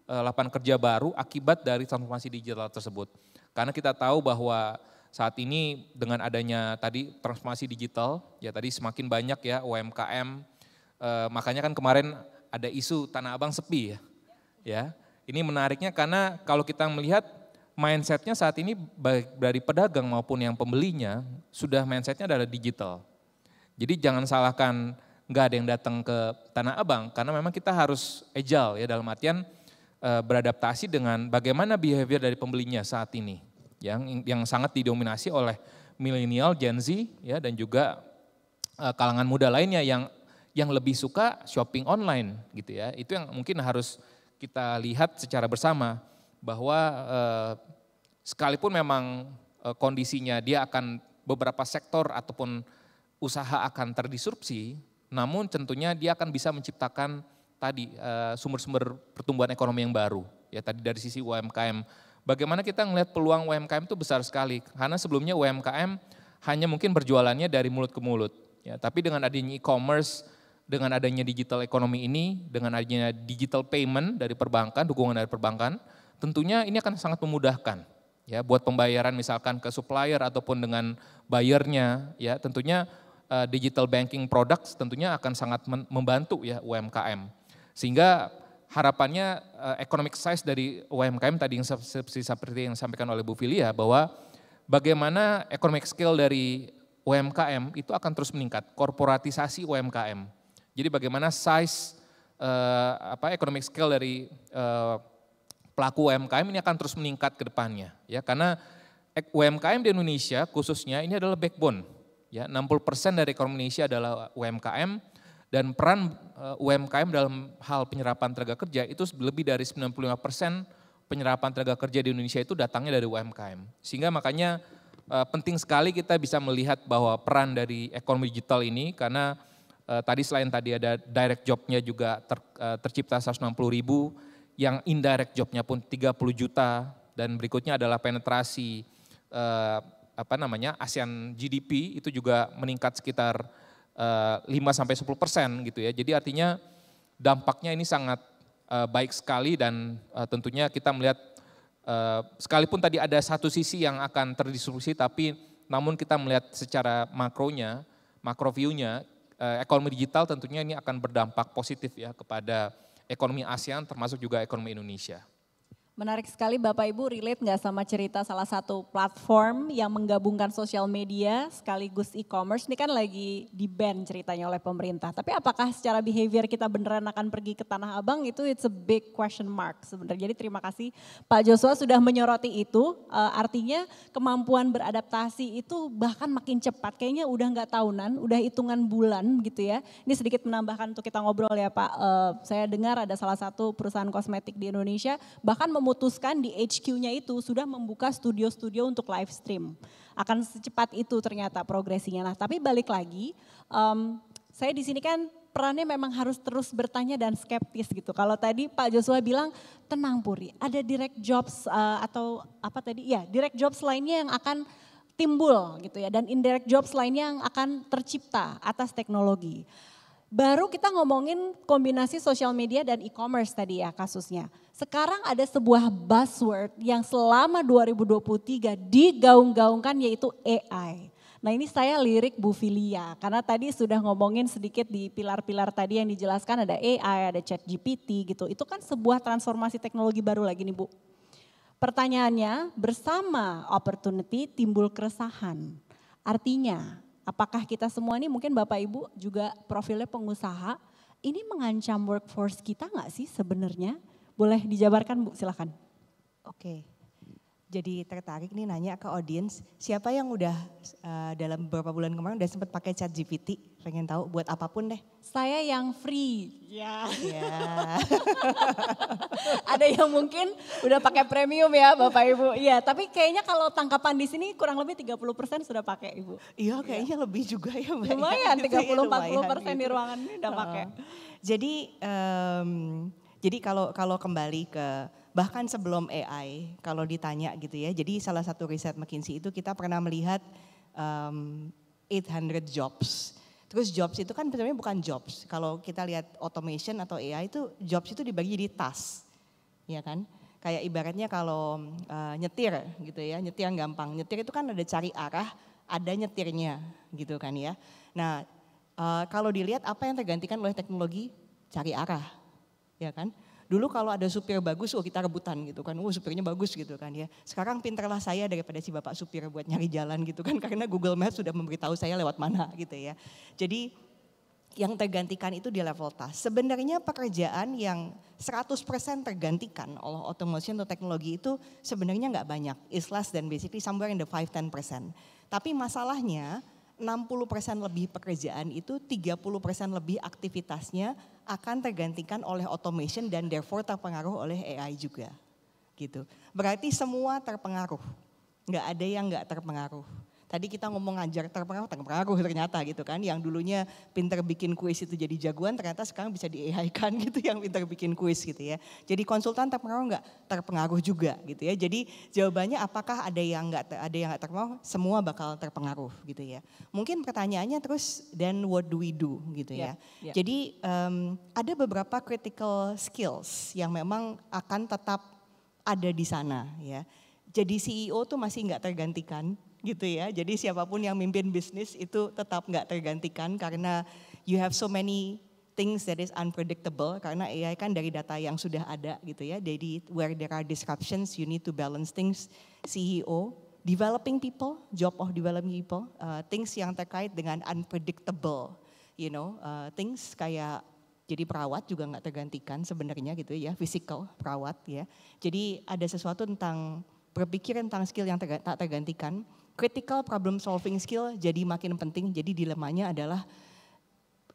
S10: lapangan kerja baru akibat dari transformasi digital tersebut. Karena kita tahu bahwa saat ini dengan adanya tadi transformasi digital, ya tadi semakin banyak ya UMKM, makanya kan kemarin ada isu Tanah Abang sepi ya. Ini menariknya karena kalau kita melihat mindsetnya saat ini baik dari pedagang maupun yang pembelinya sudah mindsetnya adalah digital. Jadi jangan salahkan nggak ada yang datang ke Tanah Abang karena memang kita harus agile ya dalam artian beradaptasi dengan bagaimana behavior dari pembelinya saat ini yang sangat didominasi oleh milenial, Gen Z ya dan juga kalangan muda lainnya yang lebih suka shopping online gitu ya. Itu yang mungkin harus kita lihat secara bersama bahwa sekalipun memang kondisinya dia akan beberapa sektor ataupun usaha akan terdisrupsi, namun tentunya dia akan bisa menciptakan tadi sumber-sumber pertumbuhan ekonomi yang baru. Ya tadi dari sisi UMKM, bagaimana kita melihat peluang UMKM itu besar sekali karena sebelumnya UMKM hanya mungkin berjualannya dari mulut ke mulut. Ya, tapi dengan adanya e-commerce, dengan adanya digital ekonomi ini, dengan adanya digital payment dari perbankan, dukungan dari perbankan, tentunya ini akan sangat memudahkan ya buat pembayaran misalkan ke supplier ataupun dengan buyernya ya tentunya digital banking products tentunya akan sangat membantu ya UMKM. Sehingga harapannya economic size dari UMKM tadi yang seperti yang disampaikan oleh Bu Filia bahwa bagaimana economic scale dari UMKM itu akan terus meningkat, korporatisasi UMKM. Jadi bagaimana size economic scale dari pelaku UMKM ini akan terus meningkat ke depannya ya karena UMKM di Indonesia khususnya ini adalah backbone ya 60% dari ekonomi Indonesia adalah UMKM dan peran UMKM dalam hal penyerapan tenaga kerja itu lebih dari 95% penyerapan tenaga kerja di Indonesia itu datangnya dari UMKM sehingga makanya penting sekali kita bisa melihat bahwa peran dari ekonomi digital ini karena tadi selain tadi ada direct jobnya juga tercipta 160.000, yang indirect jobnya pun 30 juta dan berikutnya adalah penetrasi ASEAN GDP itu juga meningkat sekitar 5-10% gitu ya. Jadi artinya dampaknya ini sangat baik sekali dan tentunya kita melihat sekalipun tadi ada satu sisi yang akan terdisrupsi tapi namun kita melihat secara makronya, makro view-nya ekonomi digital tentunya ini akan berdampak positif ya kepada ekonomi ASEAN termasuk juga ekonomi Indonesia.
S9: Menarik sekali Bapak Ibu, relate nggak sama cerita salah satu platform yang menggabungkan sosial media sekaligus e-commerce, ini kan lagi di-ban ceritanya oleh pemerintah. Tapi apakah secara behavior kita beneran akan pergi ke Tanah Abang itu it's a big question mark sebenarnya. Jadi terima kasih Pak Joshua sudah menyoroti itu, artinya kemampuan beradaptasi itu bahkan makin cepat. Kayaknya udah nggak tahunan, udah hitungan bulan gitu ya. Ini sedikit menambahkan untuk kita ngobrol ya Pak, saya dengar ada salah satu perusahaan kosmetik di Indonesia bahkan memutuskan di HQ-nya itu sudah membuka studio-studio untuk live stream. Akan secepat itu ternyata progresinya. Nah tapi balik lagi, saya di sini kan perannya memang harus terus bertanya dan skeptis gitu. Kalau tadi Pak Joshua bilang tenang Puri, ada direct jobs atau apa tadi? Ya direct jobs lainnya yang akan timbul gitu ya. Dan indirect jobs lainnya yang akan tercipta atas teknologi. Baru kita ngomongin kombinasi sosial media dan e-commerce tadi ya kasusnya. Sekarang ada sebuah buzzword yang selama 2023 digaung-gaungkan yaitu AI. Nah ini saya lirik Bu Filia karena tadi sudah ngomongin sedikit di pilar-pilar tadi yang dijelaskan ada AI, ada ChatGPT gitu. Itu kan sebuah transformasi teknologi baru lagi nih Bu. Pertanyaannya bersama opportunity timbul keresahan. Artinya apakah kita semua ini mungkin Bapak Ibu juga profilnya pengusaha, ini mengancam workforce kita nggak sih sebenarnya? Boleh dijabarkan Bu, silakan.
S11: Oke, jadi tertarik nih nanya ke audiens, siapa yang udah dalam beberapa bulan kemarin udah sempat pakai ChatGPT? Pengen tahu buat apapun deh.
S9: Saya yang free.
S11: Ya.
S9: Ada yang mungkin udah pakai premium ya Bapak Ibu. Iya, tapi kayaknya kalau tangkapan di sini kurang lebih 30% sudah pakai Ibu.
S11: Iya, kayaknya lebih juga ya Mbak.
S9: Lumayan, 30-40%
S11: gitu.
S9: di ruangan ini udah pakai.
S11: Jadi kalau kembali ke bahkan sebelum AI, kalau ditanya gitu ya, jadi salah satu riset McKinsey itu kita pernah melihat 800 jobs. Terus jobs itu kan sebenarnya bukan jobs. Kalau kita lihat automation atau AI itu jobs itu dibagi jadi task, ya kan? Kayak ibaratnya kalau nyetir gitu ya, nyetir yang gampang. Nyetir itu kan ada cari arah, ada nyetirnya gitu kan ya. Nah kalau dilihat apa yang tergantikan oleh teknologi, cari arah ya kan. Dulu kalau ada supir bagus, kita rebutan gitu kan, supirnya bagus gitu kan ya. Sekarang pinterlah saya daripada si bapak supir buat nyari jalan gitu kan, karena Google Maps sudah memberitahu saya lewat mana gitu ya. Jadi yang tergantikan itu di level task. Sebenarnya pekerjaan yang 100% tergantikan oleh automation atau teknologi itu sebenarnya nggak banyak. It's less than basically somewhere in the 5-10%. Tapi masalahnya 60% lebih pekerjaan itu 30% lebih aktivitasnya akan tergantikan oleh automation dan therefore terpengaruh oleh AI juga. Gitu. Berarti semua terpengaruh. Nggak ada yang nggak terpengaruh. Tadi kita ngomong ngajar terpengaruh ternyata gitu kan. Yang dulunya pinter bikin kuis itu jadi jagoan, ternyata sekarang bisa di AI-kan gitu yang pinter bikin kuis gitu ya. Jadi konsultan terpengaruh nggak? Terpengaruh juga gitu ya. Jadi jawabannya apakah ada yang nggak terpengaruh? Semua bakal terpengaruh gitu ya. Mungkin pertanyaannya terus then what do we do gitu ya. Jadi ada beberapa critical skills yang memang akan tetap ada di sana ya. Jadi CEO tuh masih nggak tergantikan gitu ya. Jadi siapapun yang mimpin bisnis itu tetap nggak tergantikan karena you have so many things that is unpredictable karena AI kan dari data yang sudah ada gitu ya. Jadi where there are disruptions you need to balance things. CEO, developing people, job of developing people, things yang terkait dengan unpredictable, you know, things kayak jadi perawat juga nggak tergantikan sebenarnya gitu ya, physical perawat ya. Jadi ada sesuatu tentang berpikir tentang skill yang tak tergantikan. Critical problem solving skill jadi makin penting. Jadi dilemanya adalah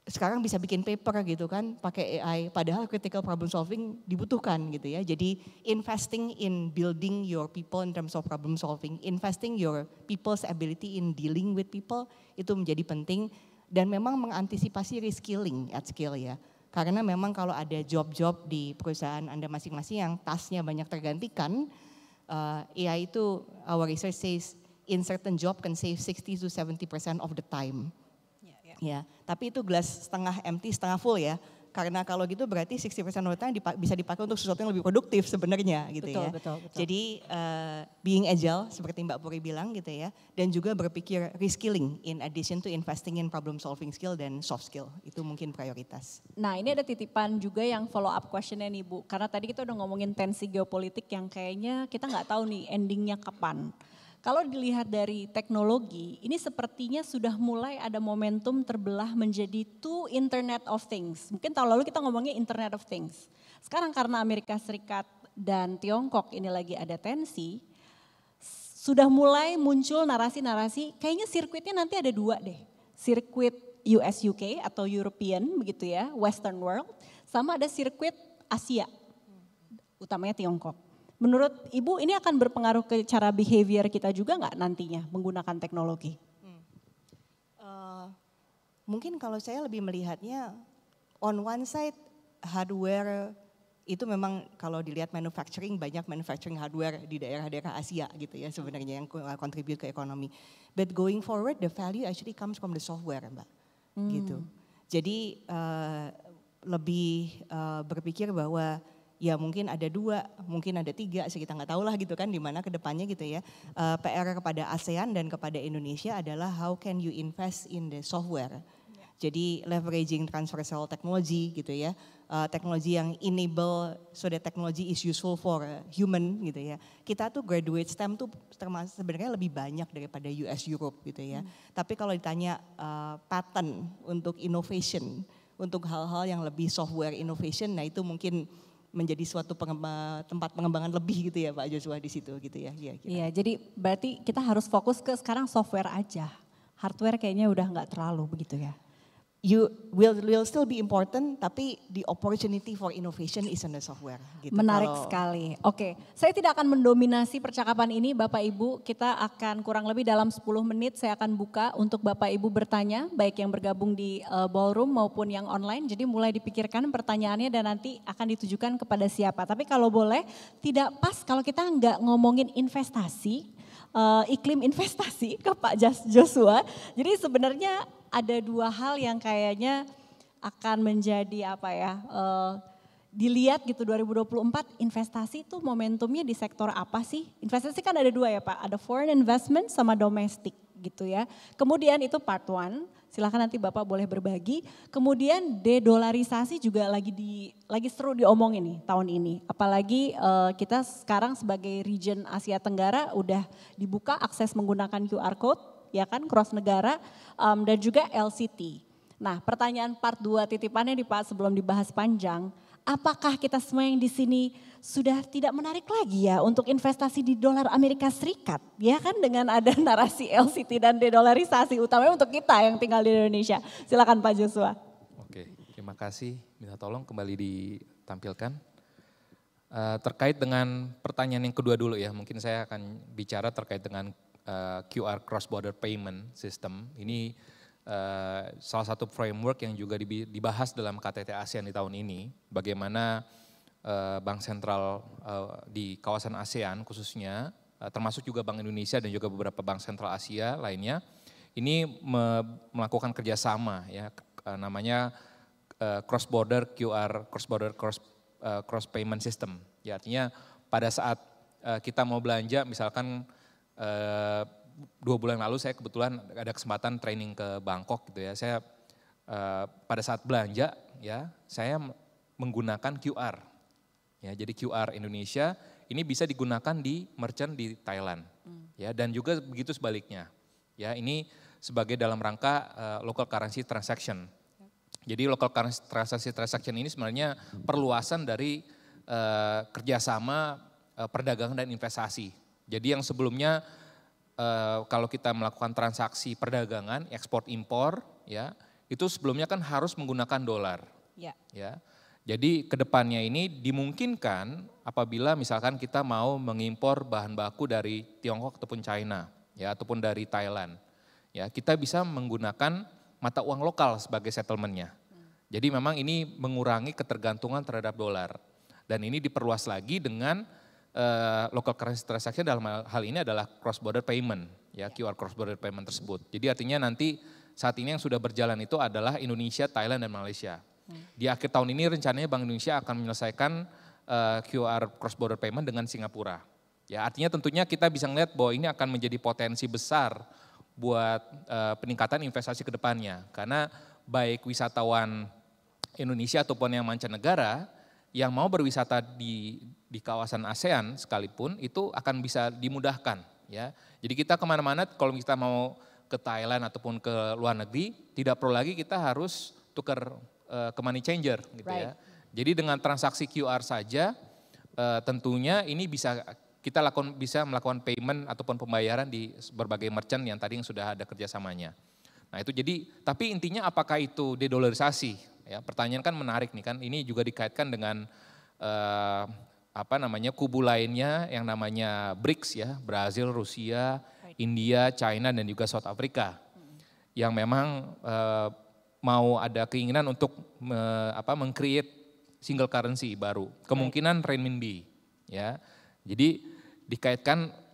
S11: sekarang bisa bikin paper gitu kan pakai AI. Padahal critical problem solving dibutuhkan gitu ya. Jadi investing in building your people in terms of problem solving. Investing your people's ability in dealing with people itu menjadi penting. Dan memang mengantisipasi reskilling at scale ya. Karena memang kalau ada job-job di perusahaan Anda masing-masing yang tasknya banyak tergantikan. AI itu our research says in certain job can save 60 to 70% of the time. Ya, tapi itu gelas setengah empty, setengah full ya. Karena kalau gitu berarti 60% of the time bisa dipakai untuk sesuatu yang lebih produktif sebenarnya gitu ya.
S9: Betul.
S11: Jadi being agile seperti Mbak Puri bilang gitu ya. Dan juga berpikir reskilling in addition to investing in problem solving skill dan soft skill. Itu mungkin prioritas.
S9: Nah ini ada titipan juga yang follow up questionnya nih Bu. Karena tadi kita udah ngomongin tensi geopolitik yang kayaknya kita nggak tahu nih endingnya kapan. Kalau dilihat dari teknologi, ini sepertinya sudah mulai ada momentum terbelah menjadi two Internet of Things. Mungkin tahun lalu kita ngomongnya Internet of Things. Sekarang karena Amerika Serikat dan Tiongkok ini lagi ada tensi, sudah mulai muncul narasi-narasi, kayaknya sirkuitnya nanti ada dua deh. Sirkuit US UK atau European begitu ya, Western World, sama ada sirkuit Asia, utamanya Tiongkok. Menurut Ibu ini akan berpengaruh ke cara behavior kita juga nggak nantinya menggunakan teknologi?
S11: Mungkin kalau saya lebih melihatnya on one side hardware itu memang kalau dilihat manufacturing banyak manufacturing hardware di daerah-daerah Asia gitu ya sebenarnya yang contribute ke ekonomi. But going forward the value actually comes from the software Mbak gitu. Jadi lebih berpikir bahwa ya mungkin ada 2, mungkin ada 3, kita nggak tahu lah gitu kan di mana ke depannya gitu ya. PR kepada ASEAN dan kepada Indonesia adalah how can you invest in the software. Jadi leveraging transversal technology gitu ya. Teknologi yang enable so that technology is useful for human gitu ya. Kita tuh graduate STEM tuh termasuk sebenarnya lebih banyak daripada US Europe gitu ya. Tapi kalau ditanya patent untuk innovation, untuk hal-hal yang lebih software innovation, nah itu mungkin menjadi suatu tempat pengembangan lebih gitu ya Pak Joshua di situ gitu ya.
S9: Iya, jadi berarti kita harus fokus ke sekarang software aja. Hardware kayaknya udah nggak terlalu begitu ya.
S11: You will still be important, tapi the opportunity for innovation is in the software. Gitu.
S9: Menarik sekali. Oke, saya tidak akan mendominasi percakapan ini Bapak Ibu. Kita akan kurang lebih dalam 10 menit saya akan buka untuk Bapak Ibu bertanya, baik yang bergabung di ballroom maupun yang online. Jadi mulai dipikirkan pertanyaannya dan nanti akan ditujukan kepada siapa. Tapi kalau boleh, tidak pas kalau kita nggak ngomongin investasi, iklim investasi ke Pak Joshua. Jadi sebenarnya ada 2 hal yang kayaknya akan menjadi apa ya, dilihat gitu 2024 investasi itu momentumnya di sektor apa sih? Investasi kan ada dua ya Pak, ada foreign investment sama domestik gitu ya. Kemudian itu part one, silakan nanti Bapak boleh berbagi. Kemudian dedolarisasi juga lagi seru diomongin nih tahun ini. Apalagi kita sekarang sebagai region Asia Tenggara udah dibuka akses menggunakan QR code ya kan cross negara dan juga LCT. Nah pertanyaan part 2 titipannya nih Pak sebelum dibahas panjang. Apakah kita semua yang di sini sudah tidak menarik lagi ya untuk investasi di dolar Amerika Serikat? Ya kan dengan ada narasi LCT dan dedolarisasi utamanya untuk kita yang tinggal di Indonesia. Silakan Pak Joshua.
S10: Oke, terima kasih. Minta tolong kembali ditampilkan. Terkait dengan pertanyaan yang kedua dulu ya, mungkin saya akan bicara terkait dengan QR Cross Border Payment System. Ini salah satu framework yang juga dibahas dalam KTT ASEAN di tahun ini, bagaimana bank sentral di kawasan ASEAN khususnya, termasuk juga Bank Indonesia dan juga beberapa bank sentral Asia lainnya, ini melakukan kerjasama ya, namanya cross border cross payment system. Ya, artinya pada saat kita mau belanja, misalkan 2 bulan lalu saya kebetulan ada kesempatan training ke Bangkok gitu ya. Saya pada saat belanja ya, saya menggunakan QR. Ya, jadi QR Indonesia ini bisa digunakan di merchant di Thailand. Ya, dan juga begitu sebaliknya. Ya, ini sebagai dalam rangka local currency transaction. Jadi local currency transaction ini sebenarnya perluasan dari kerjasama perdagangan dan investasi. Jadi yang sebelumnya kalau kita melakukan transaksi perdagangan, ekspor impor, ya itu sebelumnya kan harus menggunakan dolar. Ya. Jadi kedepannya ini dimungkinkan apabila misalkan kita mau mengimpor bahan baku dari Tiongkok ataupun China, ya ataupun dari Thailand, ya kita bisa menggunakan mata uang lokal sebagai settlementnya. Jadi memang ini mengurangi ketergantungan terhadap dolar. Dan ini diperluas lagi dengan local currency transaction dalam hal ini adalah cross border payment, ya QR cross border payment tersebut. Jadi artinya nanti saat ini yang sudah berjalan itu adalah Indonesia, Thailand dan Malaysia. Di akhir tahun ini rencananya Bank Indonesia akan menyelesaikan QR cross border payment dengan Singapura. Ya artinya tentunya kita bisa melihat bahwa ini akan menjadi potensi besar buat peningkatan investasi ke depannya. Karena baik wisatawan Indonesia ataupun yang mancanegara yang mau berwisata di kawasan ASEAN sekalipun itu akan bisa dimudahkan ya. Jadi kita kemana-mana kalau kita mau ke Thailand ataupun ke luar negeri tidak perlu lagi kita harus tukar ke money changer gitu ya. Jadi dengan transaksi QR saja tentunya ini bisa kita bisa melakukan payment ataupun pembayaran di berbagai merchant yang tadi yang sudah ada kerjasamanya. Nah itu jadi tapi intinya apakah itu dedolarisasi? Ya, pertanyaan kan menarik nih kan, ini juga dikaitkan dengan kubu lainnya yang namanya BRICS ya, Brazil, Rusia, India, China dan juga South Africa. Yang memang mau ada keinginan untuk meng-create single currency baru, kemungkinan renminbi ya. Jadi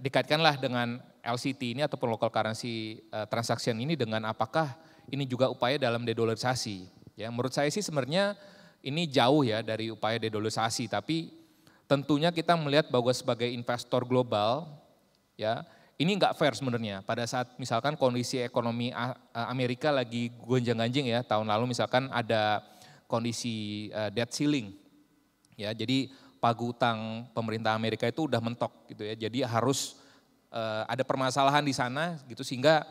S10: dikaitkanlah dengan LCT ini ataupun local currency transaction ini dengan apakah ini juga upaya dalam dedolarisasi. Ya, menurut saya sih sebenarnya ini jauh ya dari upaya dedolarisasi, tapi tentunya kita melihat bahwa sebagai investor global, ya ini nggak fair sebenarnya. Pada saat misalkan kondisi ekonomi Amerika lagi gonjang-ganjing ya, tahun lalu misalkan ada kondisi debt ceiling, ya jadi pagu utang pemerintah Amerika itu udah mentok gitu ya, jadi harus ada permasalahan di sana gitu sehingga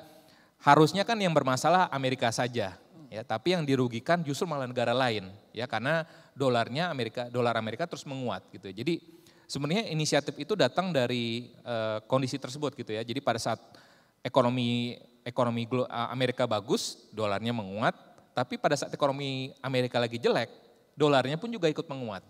S10: harusnya kan yang bermasalah Amerika saja. Ya, tapi yang dirugikan justru malah negara lain ya karena dolar Amerika terus menguat gitu. Jadi sebenarnya inisiatif itu datang dari kondisi tersebut gitu ya. Jadi pada saat ekonomi Amerika bagus, dolarnya menguat, tapi pada saat ekonomi Amerika lagi jelek, dolarnya pun juga ikut menguat.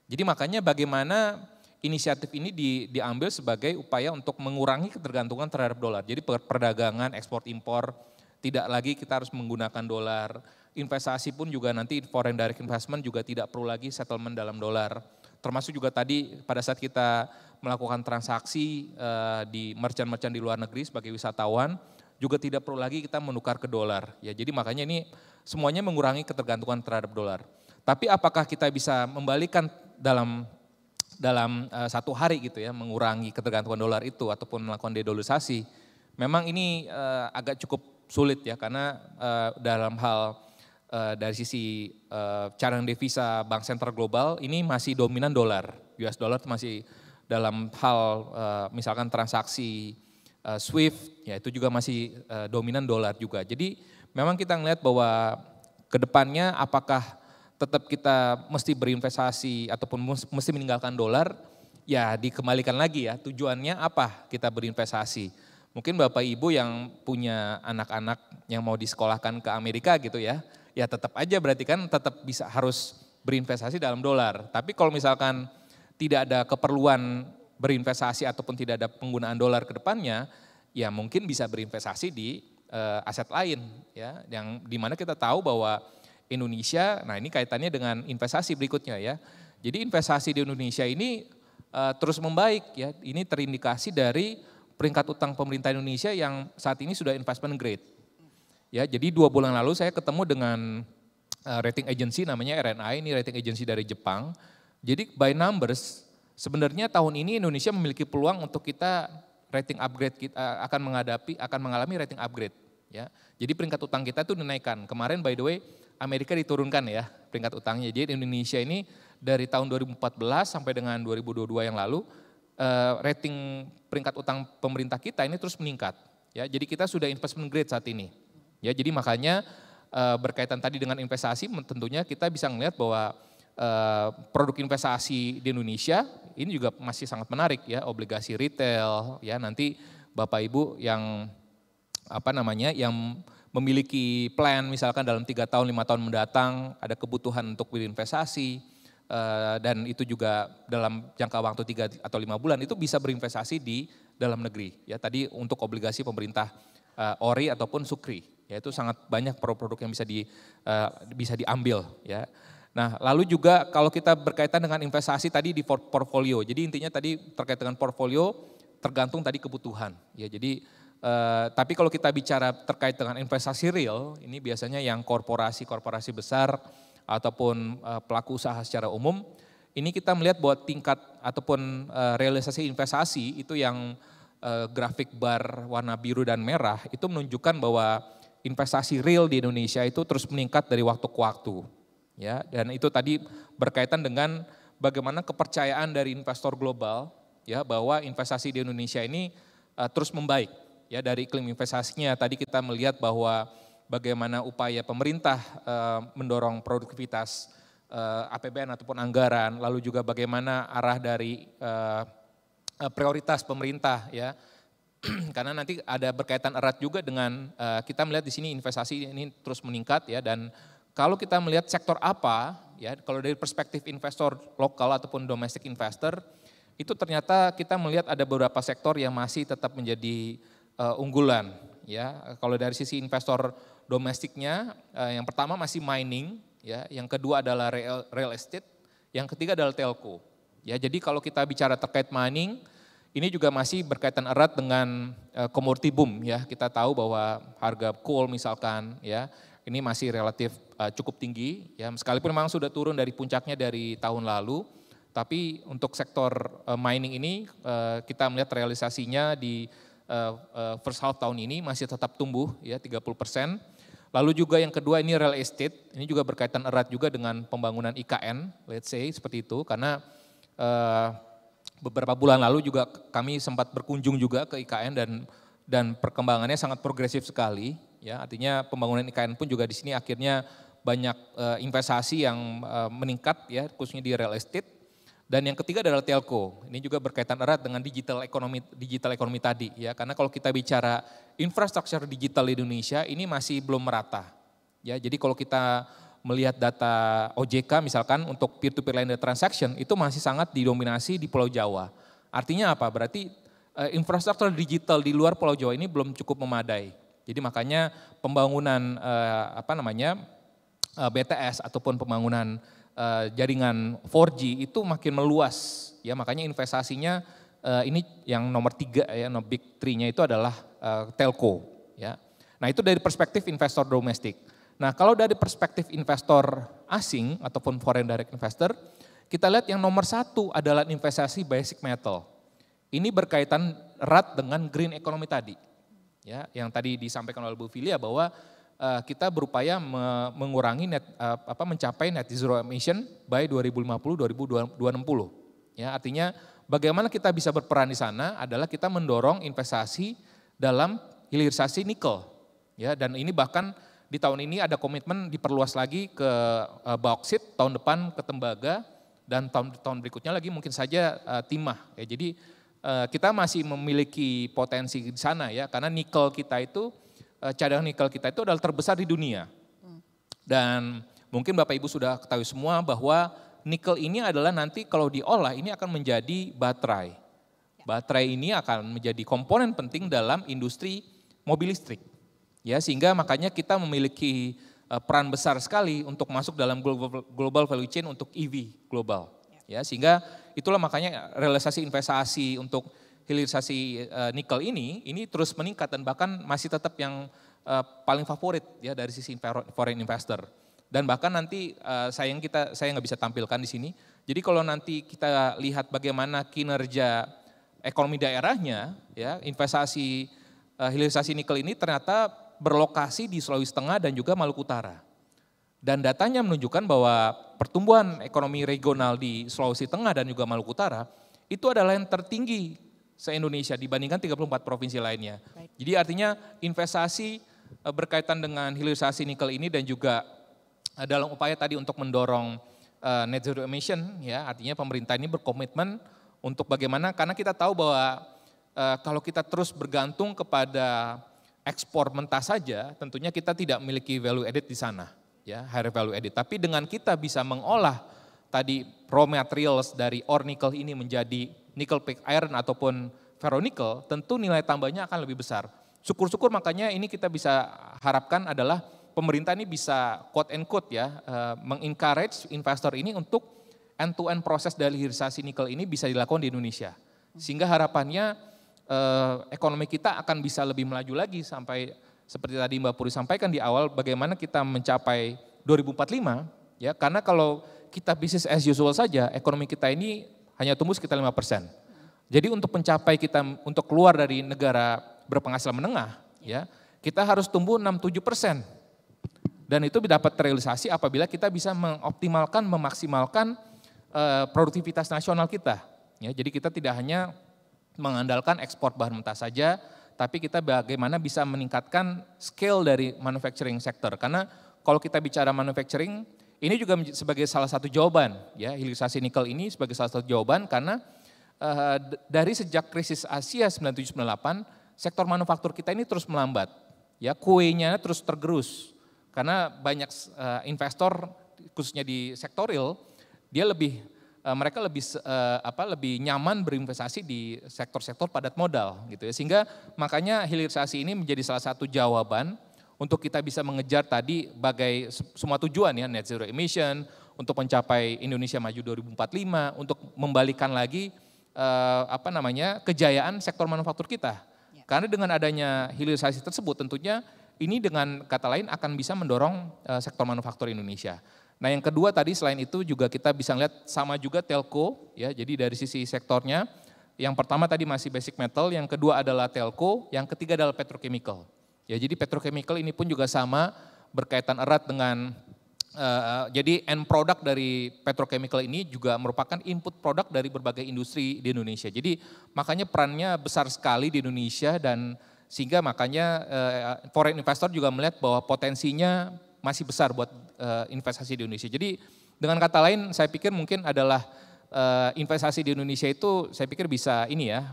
S10: Jadi makanya bagaimana inisiatif ini diambil sebagai upaya untuk mengurangi ketergantungan terhadap dolar. Jadi perdagangan, ekspor impor tidak lagi kita harus menggunakan dolar, investasi pun juga nanti foreign direct investment juga tidak perlu lagi settlement dalam dolar. Termasuk juga tadi pada saat kita melakukan transaksi di merchant-merchant di luar negeri sebagai wisatawan, juga tidak perlu lagi kita menukar ke dolar. Ya, jadi makanya ini semuanya mengurangi ketergantungan terhadap dolar. Tapi apakah kita bisa membalikan dalam satu hari gitu ya, mengurangi ketergantungan dolar itu ataupun melakukan dedolarisasi? Memang ini agak cukup sulit ya, karena dalam hal dari sisi cadangan devisa bank sentral global ini masih dominan dolar. US dollar masih dalam hal misalkan transaksi SWIFT, ya itu juga masih dominan dolar juga. Jadi memang kita melihat bahwa kedepannya apakah tetap kita mesti berinvestasi ataupun mesti meninggalkan dolar, ya dikembalikan lagi ya, tujuannya apa kita berinvestasi. Mungkin Bapak Ibu yang punya anak-anak yang mau disekolahkan ke Amerika gitu ya, ya tetap aja berarti kan tetap bisa harus berinvestasi dalam dolar. Tapi kalau misalkan tidak ada keperluan berinvestasi ataupun tidak ada penggunaan dolar ke depannya, ya mungkin bisa berinvestasi di aset lain ya, yang dimana kita tahu bahwa Indonesia, nah ini kaitannya dengan investasi berikutnya ya. Jadi investasi di Indonesia ini terus membaik ya, ini terindikasi dari peringkat utang pemerintah Indonesia yang saat ini sudah investment grade. Ya, jadi 2 bulan lalu saya ketemu dengan rating agency namanya RNI, ini rating agency dari Jepang. Jadi by numbers sebenarnya tahun ini Indonesia memiliki peluang untuk kita rating upgrade, kita akan mengalami rating upgrade ya. Jadi peringkat utang kita itu dinaikkan. Kemarin by the way Amerika diturunkan ya peringkat utangnya. Jadi Indonesia ini dari tahun 2014 sampai dengan 2022 yang lalu rating peringkat utang pemerintah kita ini terus meningkat ya. Jadi kita sudah investment grade saat ini. Ya, jadi makanya berkaitan tadi dengan investasi tentunya kita bisa melihat bahwa produk investasi di Indonesia ini juga masih sangat menarik ya, obligasi retail ya, nanti Bapak Ibu yang yang memiliki plan misalkan dalam 3 tahun 5 tahun mendatang ada kebutuhan untuk berinvestasi dan itu juga dalam jangka waktu 3 atau 5 bulan itu bisa berinvestasi di dalam negeri ya, tadi untuk obligasi pemerintah ORI ataupun SUKRI ya, itu sangat banyak produk-produk yang bisa diambil ya. Nah, lalu juga kalau kita berkaitan dengan investasi tadi di portfolio, jadi intinya tadi terkait dengan portfolio tergantung tadi kebutuhan. Ya, jadi tapi kalau kita bicara terkait dengan investasi real, ini biasanya yang korporasi besar ataupun pelaku usaha secara umum, ini kita melihat bahwa tingkat ataupun realisasi investasi itu yang grafik bar warna biru dan merah itu menunjukkan bahwa investasi real di Indonesia itu terus meningkat dari waktu ke waktu. Ya, dan itu tadi berkaitan dengan bagaimana kepercayaan dari investor global ya, bahwa investasi di Indonesia ini terus membaik ya, dari iklim investasinya. Tadi kita melihat bahwa bagaimana upaya pemerintah mendorong produktivitas APBN ataupun anggaran, lalu juga bagaimana arah dari prioritas pemerintah ya. Karena nanti ada berkaitan erat juga dengan kita melihat di sini investasi ini terus meningkat ya, dan kalau kita melihat sektor apa, ya kalau dari perspektif investor lokal ataupun domestic investor, itu ternyata kita melihat ada beberapa sektor yang masih tetap menjadi unggulan. Ya, kalau dari sisi investor domestiknya, yang pertama masih mining, ya, yang kedua adalah real estate, yang ketiga adalah telco. Ya, jadi kalau kita bicara terkait mining, ini juga masih berkaitan erat dengan commodity boom. Ya, kita tahu bahwa harga coal misalkan, ya. Ini masih relatif cukup tinggi, ya sekalipun memang sudah turun dari puncaknya dari tahun lalu, tapi untuk sektor mining ini kita melihat realisasinya di first half tahun ini masih tetap tumbuh ya 30%. Lalu juga yang kedua ini real estate, ini juga berkaitan erat juga dengan pembangunan IKN, let's say seperti itu, karena beberapa bulan lalu juga kami sempat berkunjung juga ke IKN dan perkembangannya sangat progresif sekali. Ya, artinya pembangunan IKN pun juga di sini akhirnya banyak investasi yang meningkat ya, khususnya di real estate. Dan yang ketiga adalah telco. Ini juga berkaitan erat dengan digital ekonomi tadi ya, karena kalau kita bicara infrastruktur digital di Indonesia ini masih belum merata. Ya, jadi kalau kita melihat data OJK misalkan untuk peer to peer lender transaction itu masih sangat didominasi di Pulau Jawa. Artinya apa? Berarti infrastruktur digital di luar Pulau Jawa ini belum cukup memadai. Jadi makanya pembangunan BTS ataupun pembangunan jaringan 4G itu makin meluas ya, makanya investasinya ini yang nomor 3 ya, no big 3-nya itu adalah telco ya. Nah, itu dari perspektif investor domestik. Nah, kalau dari perspektif investor asing ataupun foreign direct investor, kita lihat yang nomor satu adalah investasi basic metal. Ini berkaitan erat dengan green economy tadi. Ya, yang tadi disampaikan oleh Bu Filia bahwa kita berupaya mengurangi mencapai net zero emission by 2050-2060. Ya, artinya bagaimana kita bisa berperan di sana adalah kita mendorong investasi dalam hilirisasi nikel. Ya, dan ini bahkan di tahun ini ada komitmen diperluas lagi ke bauksit, tahun depan ke tembaga, dan tahun berikutnya lagi mungkin saja timah. Ya, jadi kita masih memiliki potensi di sana ya, karena nikel kita itu, cadangan nikel kita itu adalah terbesar di dunia. Dan mungkin Bapak Ibu sudah ketahui semua bahwa nikel ini adalah nanti kalau diolah ini akan menjadi baterai. Baterai ini akan menjadi komponen penting dalam industri mobil listrik. Ya, sehingga makanya kita memiliki peran besar sekali untuk masuk dalam global value chain untuk EV global. Ya, sehingga itulah makanya realisasi investasi untuk hilirisasi nikel ini terus meningkat dan bahkan masih tetap yang paling favorit ya dari sisi foreign investor. Dan bahkan nanti saya nggak bisa tampilkan di sini. Jadi kalau nanti kita lihat bagaimana kinerja ekonomi daerahnya, ya investasi hilirisasi nikel ini ternyata berlokasi di Sulawesi Tengah dan juga Maluku Utara. Dan datanya menunjukkan bahwa pertumbuhan ekonomi regional di Sulawesi Tengah dan juga Maluku Utara itu adalah yang tertinggi se-Indonesia dibandingkan 34 provinsi lainnya. Baik. Jadi artinya investasi berkaitan dengan hilirisasi nikel ini dan juga dalam upaya tadi untuk mendorong net zero emission, ya artinya pemerintah ini berkomitmen untuk bagaimana, karena kita tahu bahwa kalau kita terus bergantung kepada ekspor mentah saja, tentunya kita tidak memiliki value added di sana, ya higher value added. Tapi dengan kita bisa mengolah tadi raw materials dari ore nikel ini menjadi nickel pig iron ataupun ferronikel, tentu nilai tambahnya akan lebih besar. Syukur-syukur makanya ini kita bisa harapkan adalah pemerintah ini bisa quote and quote ya, mengencourage investor ini untuk end-to-end proses dari hilirisasi nikel ini bisa dilakukan di Indonesia. Sehingga harapannya ekonomi kita akan bisa lebih melaju lagi sampai seperti tadi Mbak Puri sampaikan di awal bagaimana kita mencapai 2045 ya, karena kalau kita bisnis as usual saja ekonomi kita ini hanya tumbuh sekitar 5%. Jadi untuk mencapai kita untuk keluar dari negara berpenghasilan menengah ya, kita harus tumbuh 6-7%. Dan itu dapat terrealisasi apabila kita bisa mengoptimalkan, memaksimalkan produktivitas nasional kita. Ya, jadi kita tidak hanya mengandalkan ekspor bahan mentah saja, tapi kita bagaimana bisa meningkatkan scale dari manufacturing sector. Karena kalau kita bicara manufacturing, ini juga sebagai salah satu jawaban, ya hilirisasi nikel ini sebagai salah satu jawaban karena dari sejak krisis Asia 97-98, sektor manufaktur kita ini terus melambat, ya kuenya terus tergerus. Karena banyak investor khususnya di sektor real, dia mereka lebih nyaman berinvestasi di sektor-sektor padat modal gitu ya. Sehingga makanya hilirisasi ini menjadi salah satu jawaban untuk kita bisa mengejar tadi bagai semua tujuan ya, net zero emission, untuk mencapai Indonesia maju 2045, untuk membalikan lagi kejayaan sektor manufaktur kita. Ya. Karena dengan adanya hilirisasi tersebut tentunya ini dengan kata lain akan bisa mendorong sektor manufaktur Indonesia. Nah yang kedua tadi selain itu juga kita bisa lihat sama juga telco ya, jadi dari sisi sektornya yang pertama tadi masih basic metal, yang kedua adalah telco, yang ketiga adalah petrochemical. Ya jadi petrochemical ini pun juga sama berkaitan erat dengan jadi end product dari petrochemical ini juga merupakan input produk dari berbagai industri di Indonesia. Jadi makanya perannya besar sekali di Indonesia dan sehingga makanya foreign investor juga melihat bahwa potensinya masih besar buat investasi di Indonesia. Jadi dengan kata lain saya pikir mungkin adalah investasi di Indonesia itu saya pikir bisa ini ya,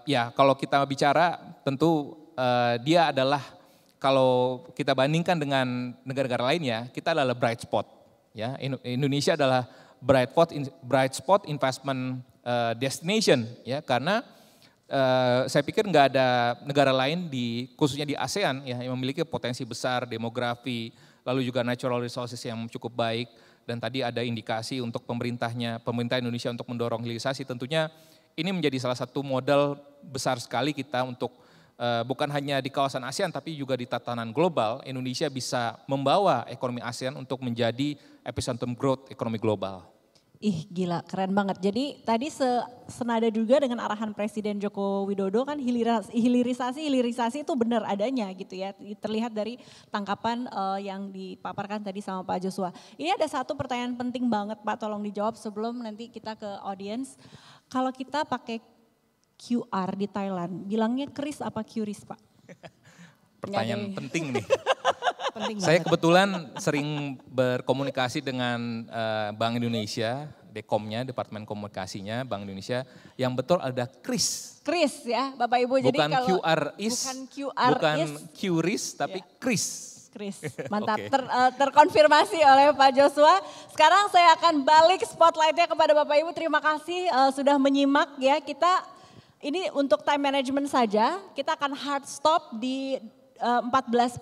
S10: ya kalau kita bicara tentu dia adalah kalau kita bandingkan dengan negara-negara lainnya, kita adalah bright spot. Ya, Indonesia adalah bright spot investment destination ya, karena saya pikir nggak ada negara lain khususnya di ASEAN ya, yang memiliki potensi besar demografi, lalu juga natural resources yang cukup baik, dan tadi ada indikasi untuk pemerintah Indonesia untuk mendorong hilirisasi. Tentunya ini menjadi salah satu modal besar sekali kita untuk bukan hanya di kawasan ASEAN tapi juga di tatanan global, Indonesia bisa membawa ekonomi ASEAN untuk menjadi epicentrum growth ekonomi global.
S9: Ih gila, keren banget. Jadi tadi senada juga dengan arahan Presiden Joko Widodo kan hilirisasi itu benar adanya gitu ya. Terlihat dari tangkapan yang dipaparkan tadi sama Pak Joshua. Ini ada satu pertanyaan penting banget Pak, tolong dijawab sebelum nanti kita ke audience. Kalau kita pakai QR di Thailand, bilangnya kris apa QRIS Pak?
S10: Pertanyaan penting nih. Saya kebetulan sering berkomunikasi dengan Bank Indonesia, Dekomnya, Departemen Komunikasinya Bank Indonesia, yang betul ada kris.
S9: Kris ya Bapak Ibu, jadi
S10: bukan
S9: kalau
S10: bukan QRIS tapi kris.
S9: Kris, mantap. Terkonfirmasi oleh Pak Joshua. Sekarang saya akan balik spotlightnya kepada Bapak Ibu. Terima kasih sudah menyimak ya. Kita ini untuk time management saja, kita akan hard stop di 14.45.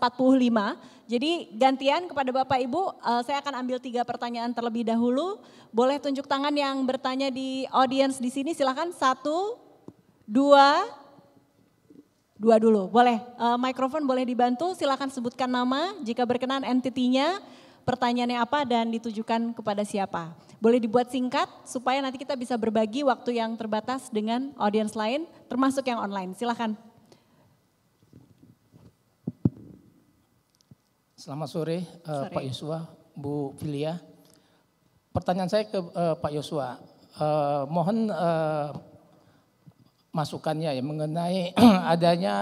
S9: Jadi gantian kepada Bapak Ibu, saya akan ambil 3 pertanyaan terlebih dahulu. Boleh tunjuk tangan yang bertanya di audience di sini, silakan 1, 2 dulu. Boleh, mikrofon boleh dibantu, silakan sebutkan nama, jika berkenan entity-nya, pertanyaannya apa dan ditujukan kepada siapa. Boleh dibuat singkat supaya nanti kita bisa berbagi waktu yang terbatas dengan audiens lain, termasuk yang online. Silakan.
S12: Selamat sore, Pak Joshua, Bu Filia. Pertanyaan saya ke Pak Joshua, mohon masukannya ya mengenai adanya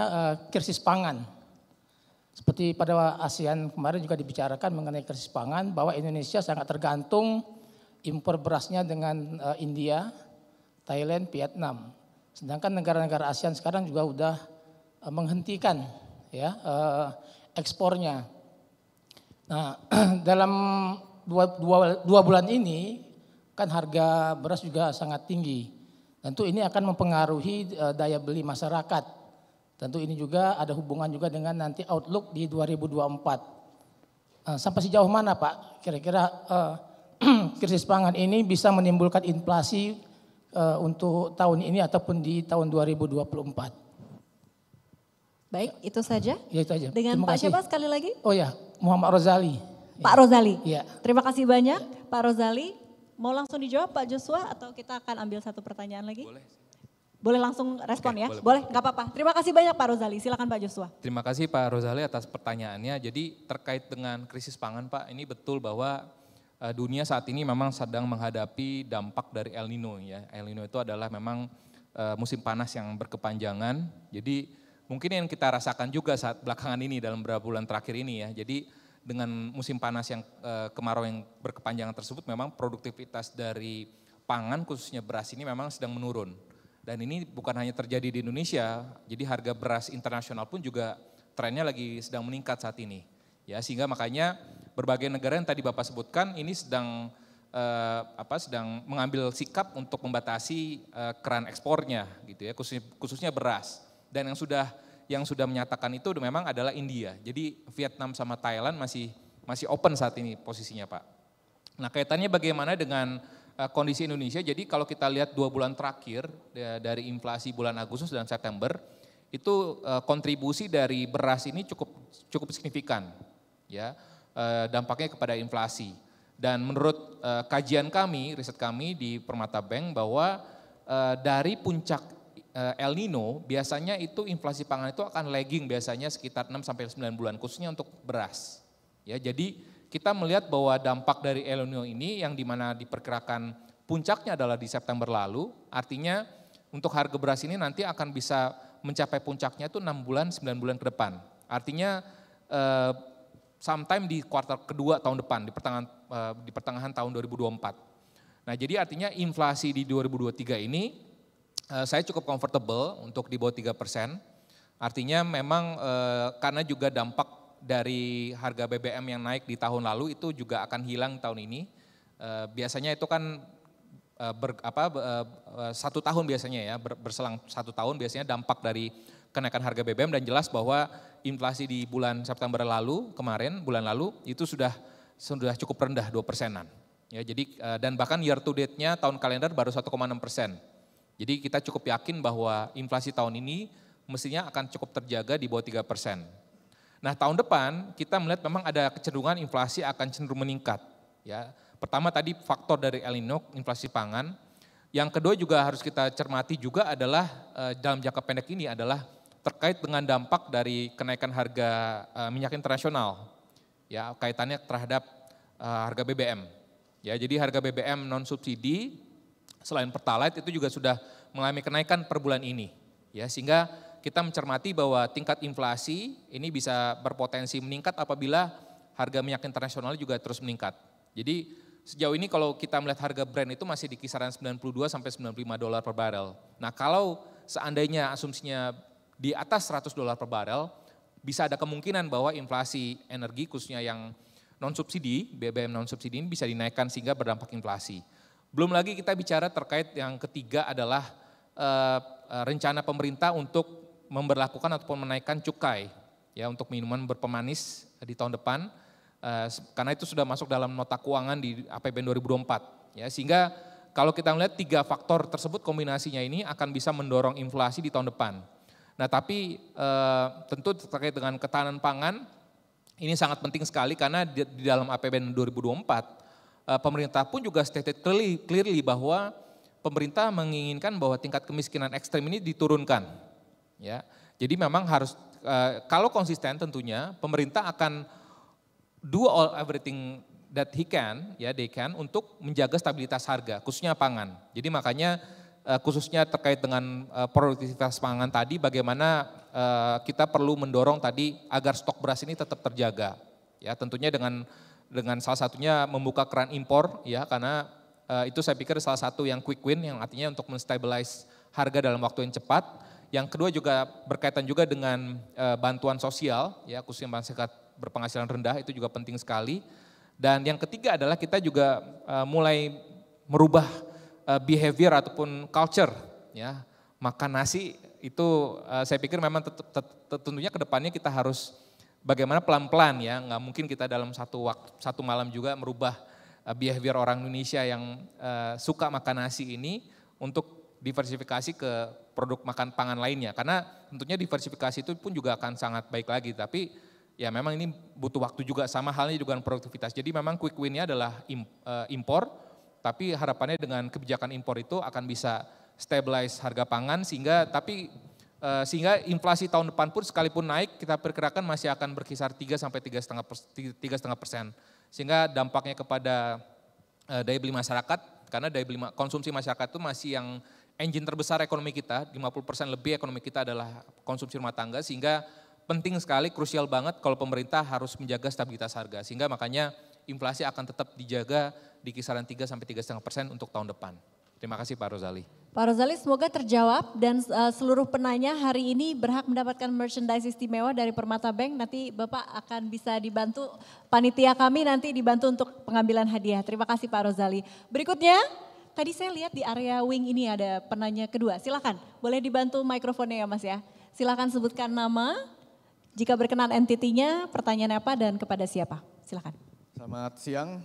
S12: krisis pangan. Seperti pada ASEAN kemarin juga dibicarakan mengenai krisis pangan, bahwa Indonesia sangat tergantung impor berasnya dengan India, Thailand, Vietnam. Sedangkan negara-negara ASEAN sekarang juga udah menghentikan ya ekspornya. Nah, dalam dua bulan ini kan harga beras juga sangat tinggi. Tentu ini akan mempengaruhi daya beli masyarakat. Tentu ini juga ada hubungan juga dengan nanti outlook di 2024. Sampai sejauh mana Pak kira-kira krisis pangan ini bisa menimbulkan inflasi untuk tahun ini ataupun di tahun 2024?
S9: Baik, itu saja.
S12: Ya itu aja.
S9: Dengan Pak siapa sekali lagi?
S12: Oh ya, Muhammad Rozali.
S9: Pak Rozali.
S12: Ya.
S9: Terima kasih banyak Pak Rozali. Mau langsung dijawab Pak Joshua atau kita akan ambil satu pertanyaan lagi? Boleh langsung respon ya? Boleh, nggak apa-apa. Terima kasih banyak Pak Rozali, silakan Pak Joshua.
S10: Terima kasih Pak Rozali atas pertanyaannya. Jadi terkait dengan krisis pangan Pak, ini betul bahwa dunia saat ini memang sedang menghadapi dampak dari El Nino ya. El Nino itu adalah memang musim panas yang berkepanjangan. Jadi mungkin yang kita rasakan juga saat belakangan ini dalam beberapa bulan terakhir ini ya. Jadi dengan musim panas yang kemarau yang berkepanjangan tersebut memang produktivitas dari pangan khususnya beras ini memang sedang menurun. Dan ini bukan hanya terjadi di Indonesia, jadi harga beras internasional pun juga trennya lagi sedang meningkat saat ini. Ya, sehingga makanya berbagai negara yang tadi Bapak sebutkan ini sedang sedang mengambil sikap untuk membatasi keran ekspornya gitu ya, khususnya beras. Dan yang sudah menyatakan itu memang adalah India. Jadi Vietnam sama Thailand masih open saat ini posisinya Pak. Nah, kaitannya bagaimana dengan kondisi Indonesia? Jadi kalau kita lihat 2 bulan terakhir dari inflasi bulan Agustus dan September, itu kontribusi dari beras ini cukup signifikan, ya dampaknya kepada inflasi. Dan menurut kajian kami, riset kami di Permata Bank bahwa dari puncak El Nino biasanya itu inflasi pangan itu akan lagging biasanya sekitar 6 sampai 9 bulan khususnya untuk beras. Ya, jadi kita melihat bahwa dampak dari El Nino ini yang dimana diperkirakan puncaknya adalah di September lalu, artinya untuk harga beras ini nanti akan bisa mencapai puncaknya itu 6 bulan, 9 bulan ke depan. Artinya sometime di kuartal kedua tahun depan, di pertengahan tahun 2024. Nah, jadi artinya inflasi di 2023 ini saya cukup comfortable untuk di bawah 3%. Artinya memang karena juga dampak dari harga BBM yang naik di tahun lalu itu juga akan hilang tahun ini. Biasanya itu kan 1 tahun biasanya ya, berselang 1 tahun biasanya dampak dari kenaikan harga BBM, dan jelas bahwa inflasi di bulan September lalu, bulan lalu itu sudah cukup rendah 2%-an. Ya, jadi dan bahkan year to date-nya tahun kalender baru 1,6%. Jadi kita cukup yakin bahwa inflasi tahun ini mestinya akan cukup terjaga di bawah 3%. Nah tahun depan kita melihat memang ada kecenderungan inflasi akan cenderung meningkat. Ya, pertama tadi faktor dari El Nino, inflasi pangan. Yang kedua juga harus kita cermati juga adalah dalam jangka pendek ini adalah terkait dengan dampak dari kenaikan harga minyak internasional. Ya, kaitannya terhadap harga BBM. Ya, jadi harga BBM non subsidi selain Pertalite itu juga sudah mengalami kenaikan per bulan ini. Ya, sehingga kita mencermati bahwa tingkat inflasi ini bisa berpotensi meningkat apabila harga minyak internasional juga terus meningkat. Jadi sejauh ini kalau kita melihat harga Brent itu masih di kisaran 92 sampai 95 dolar per barel. Nah, kalau seandainya asumsinya di atas 100 dolar per barel, bisa ada kemungkinan bahwa inflasi energi khususnya yang non subsidi, BBM non subsidi ini bisa dinaikkan sehingga berdampak inflasi. Belum lagi kita bicara terkait yang ketiga adalah rencana pemerintah untuk memberlakukan ataupun menaikkan cukai ya untuk minuman berpemanis di tahun depan karena itu sudah masuk dalam nota keuangan di APBN 2024 ya, sehingga kalau kita melihat 3 faktor tersebut kombinasinya ini akan bisa mendorong inflasi di tahun depan. Nah tapi tentu terkait dengan ketahanan pangan ini sangat penting sekali karena di dalam APBN 2024 pemerintah pun juga stated clearly bahwa pemerintah menginginkan bahwa tingkat kemiskinan ekstrem ini diturunkan. Ya, jadi memang harus kalau konsisten tentunya pemerintah akan do everything that they can untuk menjaga stabilitas harga khususnya pangan. Jadi makanya khususnya terkait dengan produktivitas pangan tadi bagaimana kita perlu mendorong tadi agar stok beras ini tetap terjaga. Ya, tentunya dengan salah satunya membuka keran impor ya karena itu saya pikir salah satu yang quick win yang artinya untuk menstabilize harga dalam waktu yang cepat. Yang kedua juga berkaitan juga dengan bantuan sosial, ya khususnya masyarakat berpenghasilan rendah itu juga penting sekali. Dan yang ketiga adalah kita juga mulai merubah behavior ataupun culture, ya makan nasi itu saya pikir memang tentunya kedepannya kita harus bagaimana pelan-pelan ya, nggak mungkin kita dalam satu malam juga merubah behavior orang Indonesia yang suka makan nasi ini untuk diversifikasi ke produk makan pangan lainnya. Karena tentunya diversifikasi itu pun juga akan sangat baik lagi. Tapi ya memang ini butuh waktu juga sama halnya juga dengan produktivitas. Jadi memang quick win-nya adalah impor. Tapi harapannya dengan kebijakan impor itu akan bisa stabilize harga pangan sehingga inflasi tahun depan pun sekalipun naik kita perkirakan masih akan berkisar 3 sampai 3,5%. Sehingga dampaknya kepada daya beli masyarakat karena daya beli konsumsi masyarakat itu masih yang engine terbesar ekonomi kita, 50% lebih ekonomi kita adalah konsumsi rumah tangga sehingga penting sekali, krusial banget kalau pemerintah harus menjaga stabilitas harga sehingga makanya inflasi akan tetap dijaga di kisaran 3 sampai 3,5% untuk tahun depan. Terima kasih Pak Rozali.
S9: Pak Rozali semoga terjawab dan seluruh penanya hari ini berhak mendapatkan merchandise istimewa dari Permata Bank. Nanti Bapak akan bisa dibantu, panitia kami nanti dibantu untuk pengambilan hadiah. Terima kasih Pak Rozali. Berikutnya, tadi saya lihat di area wing ini ada penanya kedua. Silakan, boleh dibantu mikrofonnya ya Mas ya. Silakan sebutkan nama, jika berkenan entitinya, pertanyaan apa dan kepada siapa. Silakan.
S13: Selamat siang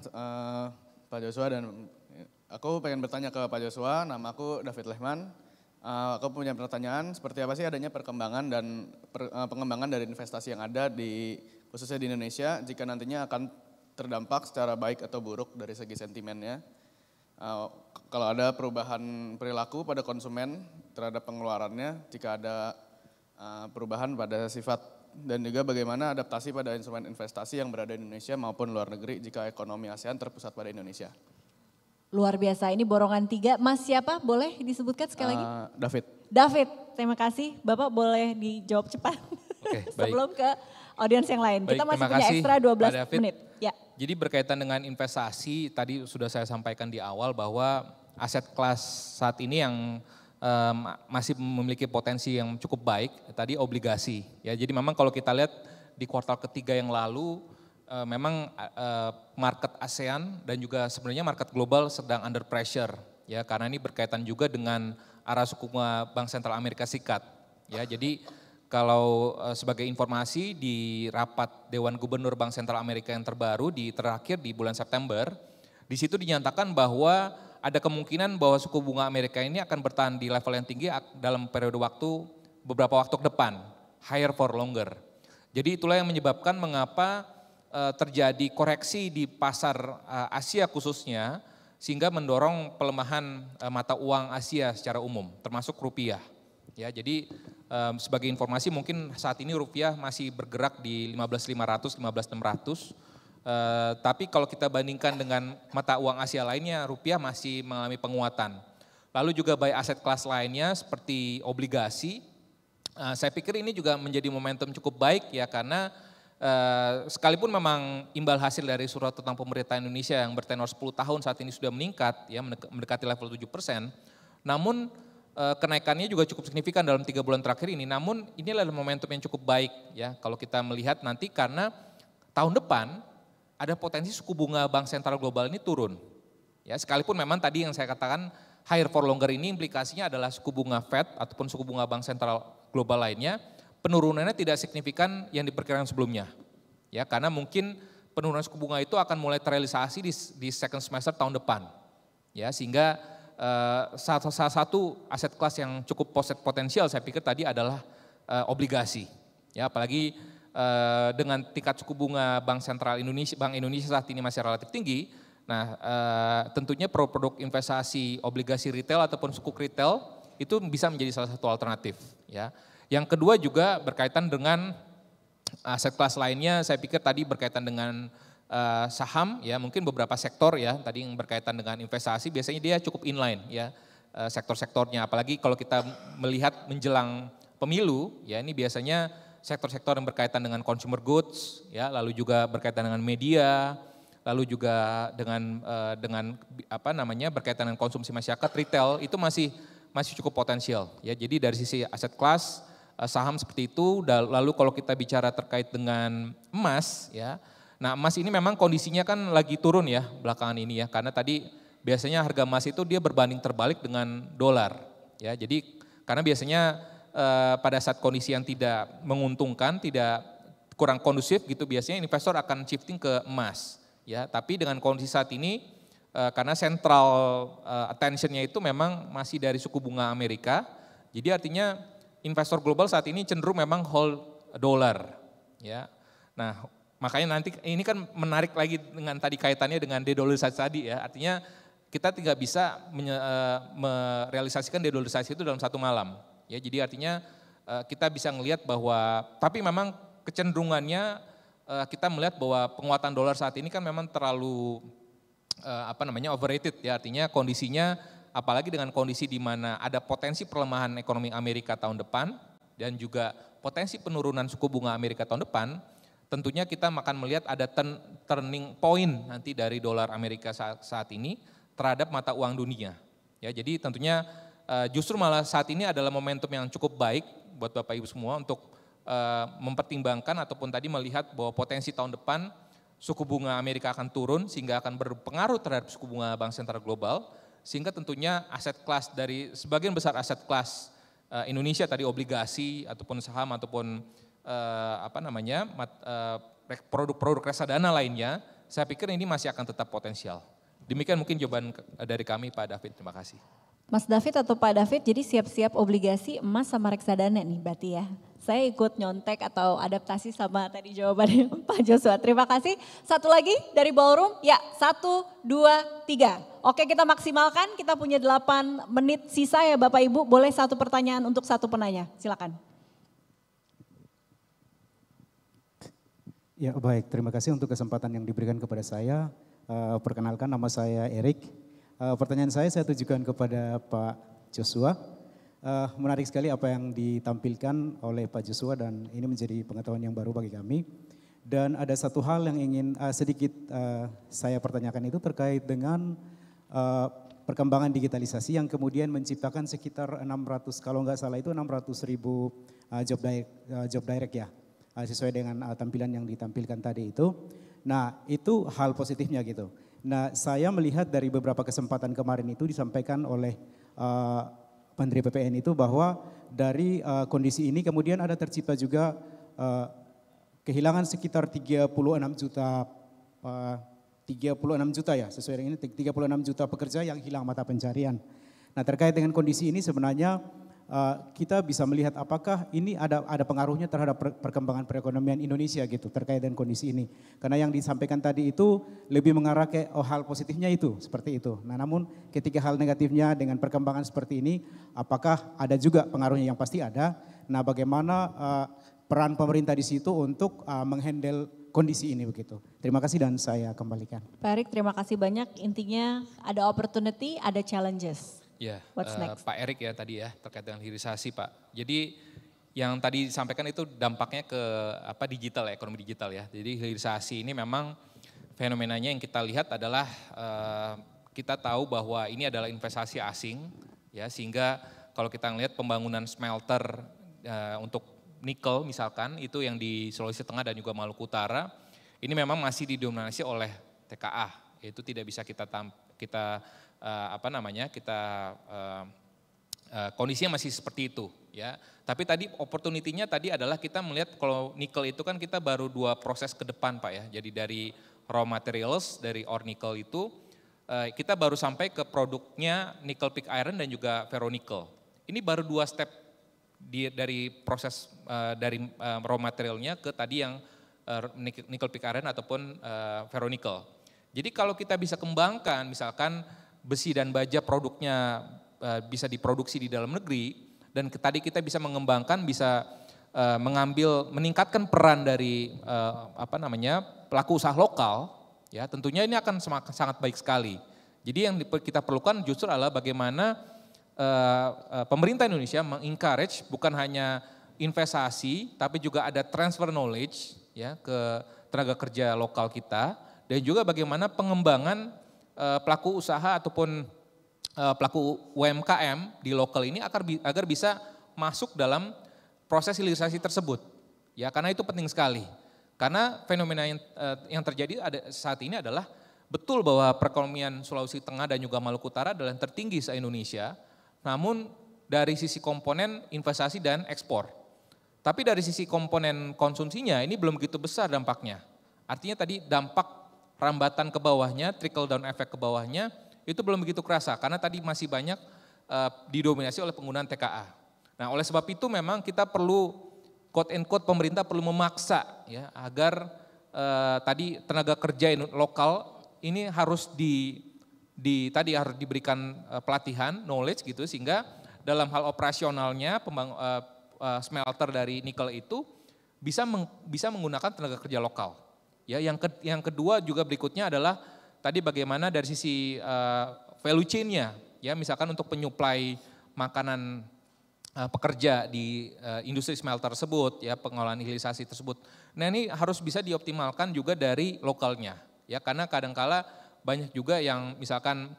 S13: Pak Joshua dan aku pengen bertanya ke Pak Joshua, nama aku David Lehman. Aku punya pertanyaan, seperti apa sih adanya perkembangan dan pengembangan dari investasi yang ada di khususnya di Indonesia jika nantinya akan terdampak secara baik atau buruk dari segi sentimennya. Kalau ada perubahan perilaku pada konsumen terhadap pengeluarannya, jika ada perubahan pada sifat dan juga bagaimana adaptasi pada instrumen investasi yang berada di Indonesia maupun luar negeri jika ekonomi ASEAN terpusat pada Indonesia.
S9: Luar biasa, ini borongan 3. Mas siapa? Boleh disebutkan sekali lagi?
S13: David.
S9: David, terima kasih. Bapak boleh dijawab cepat.
S10: Oke,
S9: sebelum ke audiens yang lain.
S10: Baik,
S9: kita masih punya ekstra 12 menit. Ya.
S10: Jadi berkaitan dengan investasi, tadi sudah saya sampaikan di awal bahwa aset kelas saat ini yang masih memiliki potensi yang cukup baik, tadi obligasi. Ya, jadi memang kalau kita lihat di kuartal ketiga yang lalu, memang market ASEAN dan juga sebenarnya market global sedang under pressure ya karena ini berkaitan juga dengan arah suku bunga Bank Sentral Amerika Serikat ya. Jadi kalau sebagai informasi di rapat Dewan Gubernur Bank Sentral Amerika yang terbaru terakhir di bulan September, di situ dinyatakan bahwa ada kemungkinan bahwa suku bunga Amerika ini akan bertahan di level yang tinggi dalam periode waktu beberapa waktu ke depan, higher for longer. Jadi itulah yang menyebabkan mengapa terjadi koreksi di pasar Asia khususnya, sehingga mendorong pelemahan mata uang Asia secara umum, termasuk rupiah. Ya, jadi sebagai informasi mungkin saat ini rupiah masih bergerak di 15.500, 15.600. Tapi kalau kita bandingkan dengan mata uang Asia lainnya, rupiah masih mengalami penguatan. Lalu juga by aset kelas lainnya seperti obligasi, saya pikir ini juga menjadi momentum cukup baik ya, karena sekalipun memang imbal hasil dari surat utang pemerintah Indonesia yang bertenor 10 tahun saat ini sudah meningkat, ya mendekati level 7%, namun kenaikannya juga cukup signifikan dalam 3 bulan terakhir ini. Namun ini adalah momentum yang cukup baik ya kalau kita melihat nanti, karena tahun depan ada potensi suku bunga bank sentral global ini turun. Ya, sekalipun memang tadi yang saya katakan higher for longer ini implikasinya adalah suku bunga Fed ataupun suku bunga bank sentral global lainnya, penurunannya tidak signifikan yang diperkirakan sebelumnya. Ya, karena mungkin penurunan suku bunga itu akan mulai terrealisasi di second semester tahun depan. Ya, sehingga salah satu aset kelas yang cukup potensial saya pikir tadi adalah obligasi. Ya, apalagi dengan tingkat suku bunga Bank Indonesia saat ini masih relatif tinggi. Nah, tentunya produk investasi obligasi retail ataupun sukuk retail itu bisa menjadi salah satu alternatif. Ya, yang kedua juga berkaitan dengan aset kelas lainnya, saya pikir tadi berkaitan dengan saham, ya mungkin beberapa sektor ya tadi yang berkaitan dengan investasi biasanya dia cukup inline ya sektor-sektornya. Apalagi kalau kita melihat menjelang pemilu, ya ini biasanya sektor-sektor yang berkaitan dengan consumer goods, ya, lalu juga berkaitan dengan media, lalu juga dengan apa namanya berkaitan dengan konsumsi masyarakat, retail itu masih cukup potensial. Ya, jadi dari sisi aset kelas saham seperti itu. Lalu kalau kita bicara terkait dengan emas, ya, nah emas ini memang kondisinya kan lagi turun ya belakangan ini ya, karena tadi biasanya harga emas itu dia berbanding terbalik dengan dolar. Ya, jadi karena biasanya pada saat kondisi yang tidak menguntungkan, tidak kurang kondusif gitu, biasanya investor akan shifting ke emas. Ya, tapi dengan kondisi saat ini karena central attention-nya itu memang masih dari suku bunga Amerika, jadi artinya investor global saat ini cenderung memang hold dolar. Ya, nah makanya nanti ini kan menarik lagi dengan tadi kaitannya dengan dedolarisasi tadi ya, artinya kita tidak bisa merealisasikan dedolarisasi itu dalam satu malam. Ya, jadi artinya kita bisa melihat bahwa, tapi memang kecenderungannya kita melihat bahwa penguatan dolar saat ini kan memang terlalu overrated ya, artinya kondisinya apalagi dengan kondisi di mana ada potensi pelemahan ekonomi Amerika tahun depan dan juga potensi penurunan suku bunga Amerika tahun depan, tentunya kita akan melihat ada turning point nanti dari dolar Amerika saat ini terhadap mata uang dunia. Ya, jadi tentunya justru malah saat ini adalah momentum yang cukup baik buat Bapak Ibu semua untuk mempertimbangkan ataupun tadi melihat bahwa potensi tahun depan suku bunga Amerika akan turun sehingga akan berpengaruh terhadap suku bunga bank sentral global, sehingga tentunya aset kelas dari sebagian besar aset kelas Indonesia tadi obligasi ataupun saham ataupun produk-produk reksadana lainnya, saya pikir ini masih akan tetap potensial. Demikian mungkin jawaban dari kami Pak David, terima kasih.
S9: Mas David atau Pak David, jadi siap-siap obligasi emas sama reksadana nih berarti ya. Saya ikut nyontek atau adaptasi sama tadi jawabannya Pak Joshua. Terima kasih. Satu lagi dari ballroom, ya 1, 2, 3. Oke, kita maksimalkan, kita punya 8 menit sisa ya Bapak Ibu. Boleh satu pertanyaan untuk satu penanya, silakan.
S14: Ya baik, terima kasih untuk kesempatan yang diberikan kepada saya. Perkenalkan, nama saya Erik. Pertanyaan saya tujukan kepada Pak Joshua. Menarik sekali apa yang ditampilkan oleh Pak Joshua dan ini menjadi pengetahuan yang baru bagi kami. Dan ada satu hal yang ingin sedikit saya pertanyakan itu terkait dengan perkembangan digitalisasi yang kemudian menciptakan sekitar 600, kalau nggak salah itu 600.000 job direct ya, sesuai dengan tampilan yang ditampilkan tadi itu. Nah itu hal positifnya gitu. Nah saya melihat dari beberapa kesempatan kemarin itu disampaikan oleh Menteri PPN itu bahwa dari kondisi ini kemudian ada tercipta juga kehilangan sekitar 36 juta ya, sesuai dengan ini 36 juta pekerja yang hilang mata pencarian. Nah terkait dengan kondisi ini sebenarnya kita bisa melihat apakah ini ada pengaruhnya terhadap perkembangan perekonomian Indonesia gitu terkait dengan kondisi ini. Karena yang disampaikan tadi itu lebih mengarah ke hal positifnya itu, seperti itu. Nah namun ketika hal negatifnya dengan perkembangan seperti ini, apakah ada juga pengaruhnya? Yang pasti ada. Nah bagaimana peran pemerintah di situ untuk menghandle kondisi ini begitu. Terima kasih dan saya kembalikan.
S9: Pak Erik, terima kasih banyak. Intinya ada opportunity, ada challenges.
S10: Ya,
S9: What's next?
S10: Pak Erik ya tadi ya terkait dengan hilirisasi Pak. Jadi yang tadi disampaikan itu dampaknya ke digital ya, ekonomi digital ya. Jadi hilirisasi ini memang fenomenanya yang kita lihat adalah kita tahu bahwa ini adalah investasi asing ya, sehingga kalau kita melihat pembangunan smelter untuk nikel misalkan itu yang di Sulawesi Tengah dan juga Maluku Utara ini memang masih didominasi oleh TKA, yaitu tidak bisa kondisinya masih seperti itu ya. Tapi tadi opportunity-nya tadi adalah kita melihat kalau nikel itu kan kita baru 2 proses ke depan Pak ya. Jadi dari raw materials dari ore nikel itu kita baru sampai ke produknya nickel pig iron dan juga ferronikel. Ini baru 2 step dari proses dari raw materialnya ke tadi yang nickel pig iron ataupun ferronikel. Jadi kalau kita bisa kembangkan misalkan besi dan baja produknya bisa diproduksi di dalam negeri dan tadi kita bisa mengembangkan, bisa meningkatkan peran dari pelaku usaha lokal, ya tentunya ini akan sangat baik sekali. Jadi yang kita perlukan justru adalah bagaimana pemerintah Indonesia mengencourage bukan hanya investasi, tapi juga ada transfer knowledge ya ke tenaga kerja lokal kita dan juga bagaimana pengembangan pelaku usaha ataupun pelaku UMKM di lokal ini agar bisa masuk dalam proses hilirisasi tersebut. Ya, karena itu penting sekali. Karena fenomena yang terjadi saat ini adalah betul bahwa perekonomian Sulawesi Tengah dan juga Maluku Utara adalah yang tertinggi se-Indonesia. Namun dari sisi komponen investasi dan ekspor. Tapi dari sisi komponen konsumsinya ini belum begitu besar dampaknya. Artinya tadi dampak rambatan ke bawahnya, trickle down effect ke bawahnya itu belum begitu kerasa karena tadi masih banyak didominasi oleh penggunaan TKA. Nah oleh sebab itu memang kita perlu quote and quote pemerintah perlu memaksa ya agar tadi tenaga kerja lokal ini harus harus diberikan pelatihan, knowledge gitu sehingga dalam hal operasionalnya smelter dari nikel itu bisa menggunakan tenaga kerja lokal. Ya, yang kedua juga berikutnya adalah tadi bagaimana dari sisi value chain-nya, ya misalkan untuk penyuplai makanan pekerja di industri smelter tersebut, ya pengolahan hilirisasi tersebut. Nah ini harus bisa dioptimalkan juga dari lokalnya, ya karena kadangkala banyak juga yang misalkan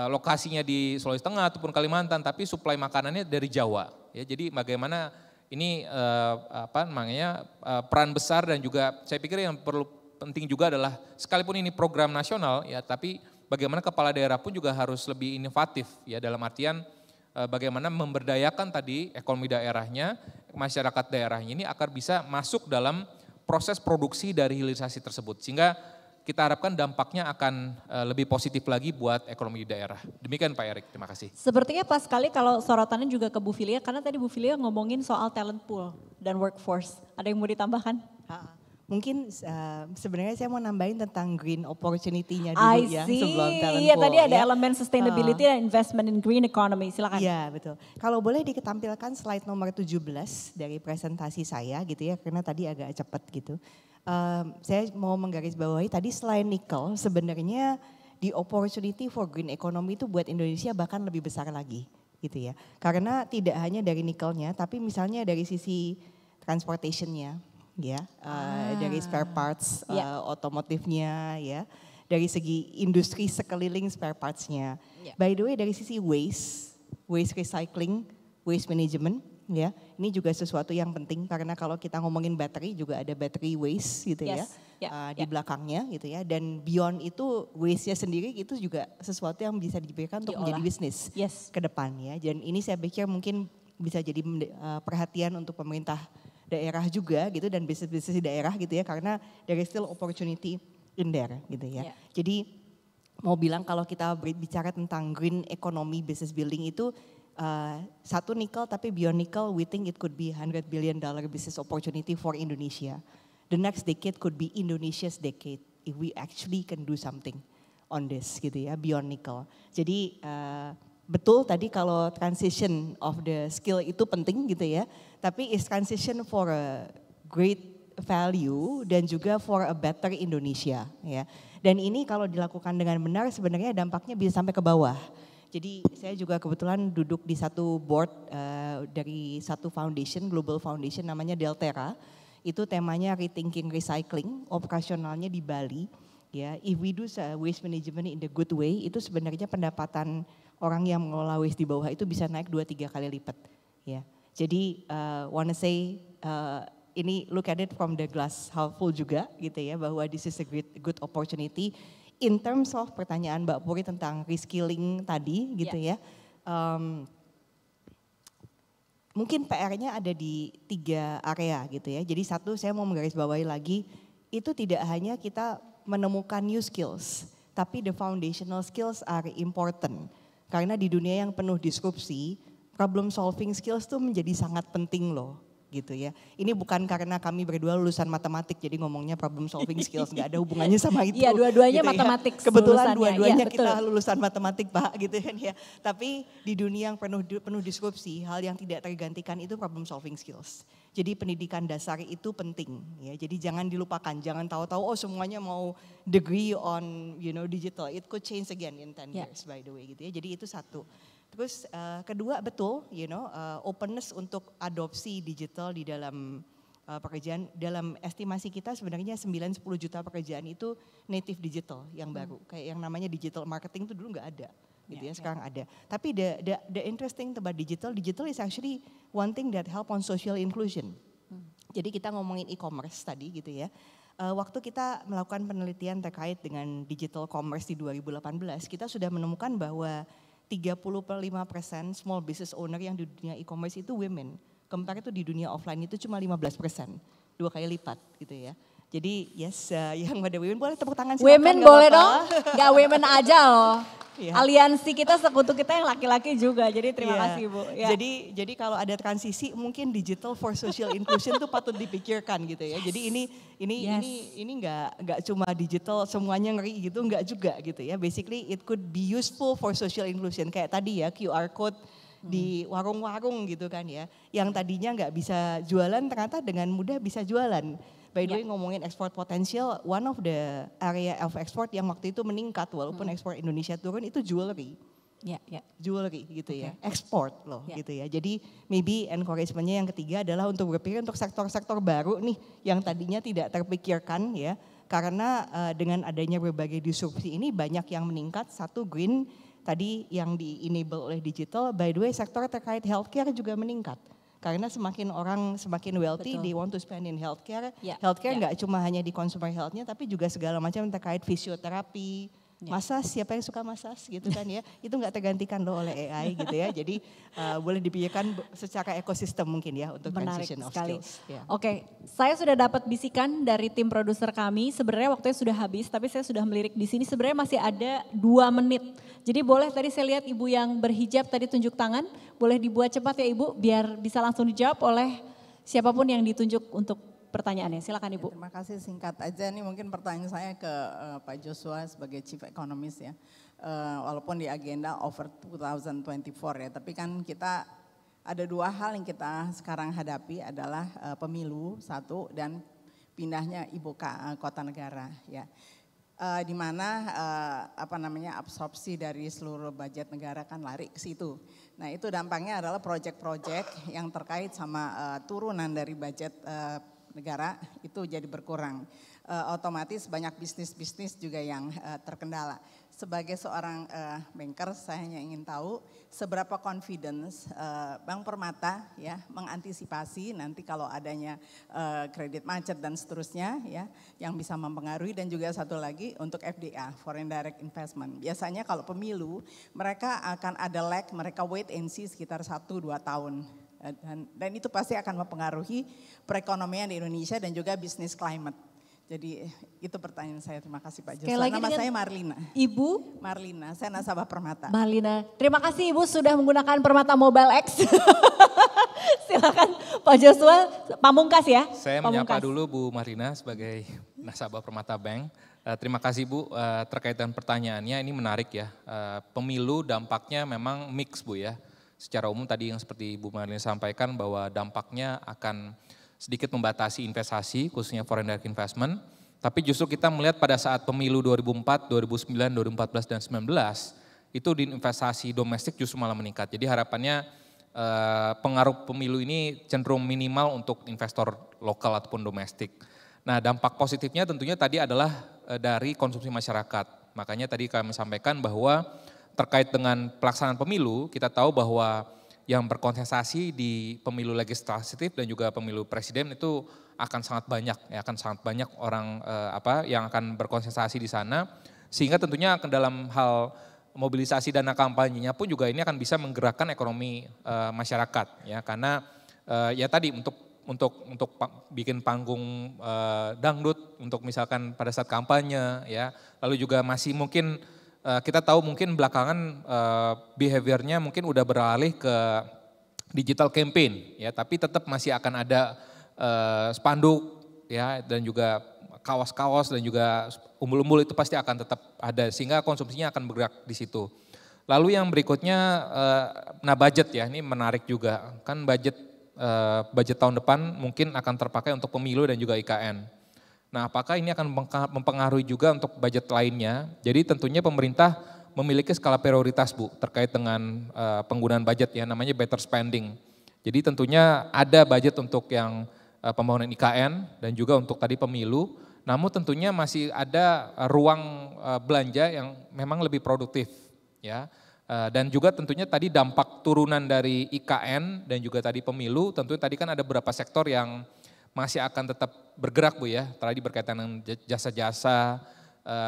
S10: lokasinya di Sulawesi Tengah ataupun Kalimantan, tapi suplai makanannya dari Jawa, ya jadi bagaimana ini peran besar dan juga saya pikir yang penting juga adalah sekalipun ini program nasional ya tapi bagaimana kepala daerah pun juga harus lebih inovatif ya dalam artian bagaimana memberdayakan tadi ekonomi daerahnya, masyarakat daerahnya ini agar bisa masuk dalam proses produksi dari hilirisasi tersebut sehingga kita harapkan dampaknya akan lebih positif lagi buat ekonomi di daerah. Demikian Pak Erik, terima kasih.
S9: Sepertinya pas sekali kalau sorotannya juga ke Bu Filia karena tadi Bu Filia ngomongin soal talent pool dan workforce. Ada yang mau ditambahkan?
S11: Mungkin sebenarnya saya mau nambahin tentang green opportunity-nya dulu ya sebelum talent
S9: Iya
S11: pool.
S9: tadi ada elemen sustainability dan investment in green economy, silakan.
S11: Iya betul. Kalau boleh ditampilkan slide nomor 17 dari presentasi saya gitu ya karena tadi agak cepat gitu. Saya mau menggarisbawahi tadi selain nikel sebenarnya the opportunity for green economy itu buat Indonesia bahkan lebih besar lagi gitu ya. Karena tidak hanya dari nikelnya tapi misalnya dari sisi transportation-nya. Ya, dari spare parts otomotifnya ya, dari segi industri sekeliling spare parts-nya. By the way dari sisi waste recycling, waste management ya, ini juga sesuatu yang penting karena kalau kita ngomongin battery juga ada battery waste gitu di belakangnya gitu ya. Dan beyond itu waste-nya sendiri itu juga sesuatu yang bisa diberikan untuk menjadi bisnis ke depan ya. Dan ini saya pikir mungkin bisa jadi perhatian untuk pemerintah daerah juga gitu dan bisnis-bisnis di daerah gitu ya karena there is still opportunity in there gitu ya. Jadi mau bilang kalau kita bicara tentang green economy business building itu Satu nikel, tapi beyond nickel, we think it could be $100 billion business opportunity for Indonesia. The next decade could be Indonesia's decade if we actually can do something on this gitu ya, beyond nickel. Jadi betul tadi kalau transition of the skill itu penting gitu ya, tapi is transition for a great value dan juga for a better Indonesia ya. Dan ini kalau dilakukan dengan benar sebenarnya dampaknya bisa sampai ke bawah. Jadi saya juga kebetulan duduk di satu board dari satu foundation, global foundation namanya Deltera. Itu temanya rethinking recycling, operasionalnya di Bali. Ya, if we do waste management in the good way, itu sebenarnya pendapatan orang yang mengelola waste di bawah itu bisa naik 2-3 kali lipat. Ya, jadi wanna say ini look at it from the glass half full juga gitu ya, bahwa this is a good opportunity. In terms of pertanyaan Mbak Puri tentang reskilling tadi gitu ya, mungkin PR-nya ada di 3 area gitu ya. Jadi satu, saya mau menggarisbawahi lagi, itu tidak hanya kita menemukan new skills, tapi the foundational skills are important. Karena di dunia yang penuh disrupsi, problem solving skills tuh menjadi sangat penting loh. Gitu ya. Ini bukan karena kami berdua lulusan matematik jadi ngomongnya problem solving skills, nggak ada hubungannya sama itu.
S9: Iya, dua-duanya
S11: gitu
S9: matematik.
S11: Ya. Kebetulan
S9: lulusannya.
S11: dua-duanya
S9: ya,
S11: kita lulusan matematik Pak gitu kan ya. Tapi di dunia yang penuh disrupsi, hal yang tidak tergantikan itu problem solving skills. Jadi pendidikan dasar itu penting ya. Jadi jangan dilupakan, jangan tahu-tahu oh semuanya mau degree on digital. It could change again in 10 years by the way gitu ya. Jadi itu satu. Terus kedua betul, openness untuk adopsi digital di dalam pekerjaan. Dalam estimasi kita sebenarnya 9-10 juta pekerjaan itu native digital yang baru. Kayak yang namanya digital marketing itu dulu nggak ada, gitu ya. Sekarang ada. Tapi the interesting about digital is actually one thing that help on social inclusion. Jadi kita ngomongin e-commerce tadi gitu ya. Waktu kita melakukan penelitian terkait dengan digital commerce di 2018, kita sudah menemukan bahwa 35% small business owner yang di dunia e-commerce itu women. Compare itu di dunia offline itu cuma 15%, 2 kali lipat gitu ya. Jadi yes, yang ada women boleh tepuk tangan silakan.
S9: Women boleh dong, gak women aja loh. Aliansi kita, sekutu kita yang laki-laki juga, jadi terima kasih Bu. Ya.
S11: Jadi kalau ada transisi mungkin digital for social inclusion itu patut dipikirkan gitu ya. Jadi ini nggak cuma digital semuanya ngeri gitu, nggak juga gitu ya. Basically it could be useful for social inclusion kayak tadi ya QR code di warung-warung gitu kan ya. Yang tadinya nggak bisa jualan ternyata dengan mudah bisa jualan. By the way ngomongin ekspor potensial, one of the area of export yang waktu itu meningkat walaupun ekspor Indonesia turun itu jewelry. Jewelry gitu ya, ekspor loh gitu ya. Jadi maybe encouragement-nya yang ketiga adalah untuk berpikir untuk sektor-sektor baru nih yang tadinya tidak terpikirkan ya. Karena dengan adanya berbagai disrupsi ini banyak yang meningkat. Satu green tadi yang di-enable oleh digital, by the way sektor terkait healthcare juga meningkat. Karena semakin orang semakin wealthy, they want to spend in healthcare. Healthcare nggak cuma hanya di consumer health-nya, tapi juga segala macam terkait fisioterapi, massage, siapa yang suka massage gitu kan ya. Itu nggak tergantikan loh oleh AI gitu ya. Jadi boleh dipikirkan secara ekosistem mungkin ya untuk transition of skills.
S9: Oke, saya sudah dapat bisikan dari tim produser kami. Sebenarnya waktunya sudah habis, tapi saya sudah melirik di sini. Sebenarnya masih ada 2 menit. Jadi boleh tadi saya lihat ibu yang berhijab tadi tunjuk tangan, boleh dibuat cepat ya ibu, biar bisa langsung dijawab oleh siapapun yang ditunjuk untuk pertanyaannya. Silakan ibu.
S15: Terima kasih, singkat aja nih mungkin pertanyaan saya ke Pak Joshua sebagai Chief Economist ya. Walaupun di agenda over 2024 ya, tapi kan kita ada 2 hal yang kita sekarang hadapi adalah pemilu satu dan pindahnya ibu kota negara ya. Di mana absorpsi dari seluruh budget negara kan lari ke situ. Nah itu dampaknya adalah proyek-proyek yang terkait sama turunan dari budget negara itu jadi berkurang. Otomatis banyak bisnis-bisnis juga yang terkendala. Sebagai seorang banker saya hanya ingin tahu seberapa confidence Bank Permata ya mengantisipasi nanti kalau adanya kredit macet dan seterusnya ya yang bisa mempengaruhi, dan juga satu lagi untuk FDA, foreign direct investment. Biasanya kalau pemilu mereka akan ada lag, mereka wait and see sekitar 1-2 tahun. Dan itu pasti akan mempengaruhi perekonomian di Indonesia dan juga bisnis climate. Jadi itu pertanyaan saya. Terima kasih Pak
S9: Sekali
S15: Joshua.
S9: lagi
S15: Nama
S9: dengan
S15: saya Marlina.
S9: Ibu
S15: Marlina, saya nasabah Permata.
S9: Marlina. Terima kasih Ibu sudah menggunakan Permata Mobile X. Silakan Pak Joshua, Pamungkas ya.
S10: Saya menyapa dulu Bu Marlina sebagai nasabah Permata Bank. Terima kasih Bu, terkait dengan pertanyaannya ini menarik ya. Pemilu dampaknya memang mix Bu ya. Secara umum tadi yang seperti Bu Marlina sampaikan bahwa dampaknya akan sedikit membatasi investasi khususnya foreign direct investment. Tapi justru kita melihat pada saat pemilu 2004, 2009, 2014 dan 2019 itu di investasi domestik justru malah meningkat. Jadi harapannya pengaruh pemilu ini cenderung minimal untuk investor lokal ataupun domestik. Nah dampak positifnya tentunya tadi adalah dari konsumsi masyarakat. Makanya tadi kami sampaikan bahwa terkait dengan pelaksanaan pemilu, kita tahu bahwa yang berkontestasi di pemilu legislatif dan juga pemilu presiden itu akan sangat banyak, ya, akan sangat banyak orang yang akan berkontestasi di sana, sehingga tentunya dalam hal mobilisasi dana kampanyenya pun juga ini akan bisa menggerakkan ekonomi masyarakat, ya karena ya tadi untuk bikin panggung dangdut untuk misalkan pada saat kampanye, ya lalu juga masih mungkin kita tahu mungkin belakangan behaviornya mungkin udah beralih ke digital campaign ya, tapi tetap masih akan ada spanduk ya dan juga kaos-kaos dan juga umbul-umbul itu pasti akan tetap ada sehingga konsumsinya akan bergerak di situ. Lalu yang berikutnya budget ya, ini menarik juga. Kan budget tahun depan mungkin akan terpakai untuk pemilu dan juga IKN. Nah, apakah ini akan mempengaruhi juga untuk budget lainnya? Jadi tentunya pemerintah memiliki skala prioritas Bu terkait dengan penggunaan budget ya, namanya better spending. Jadi tentunya ada budget untuk yang pembangunan IKN dan juga untuk tadi pemilu, namun tentunya masih ada ruang belanja yang memang lebih produktif ya. Dan juga tentunya tadi dampak turunan dari IKN dan juga tadi pemilu, tentunya tadi kan ada beberapa sektor yang masih akan tetap bergerak Bu ya, tadi berkaitan dengan jasa-jasa,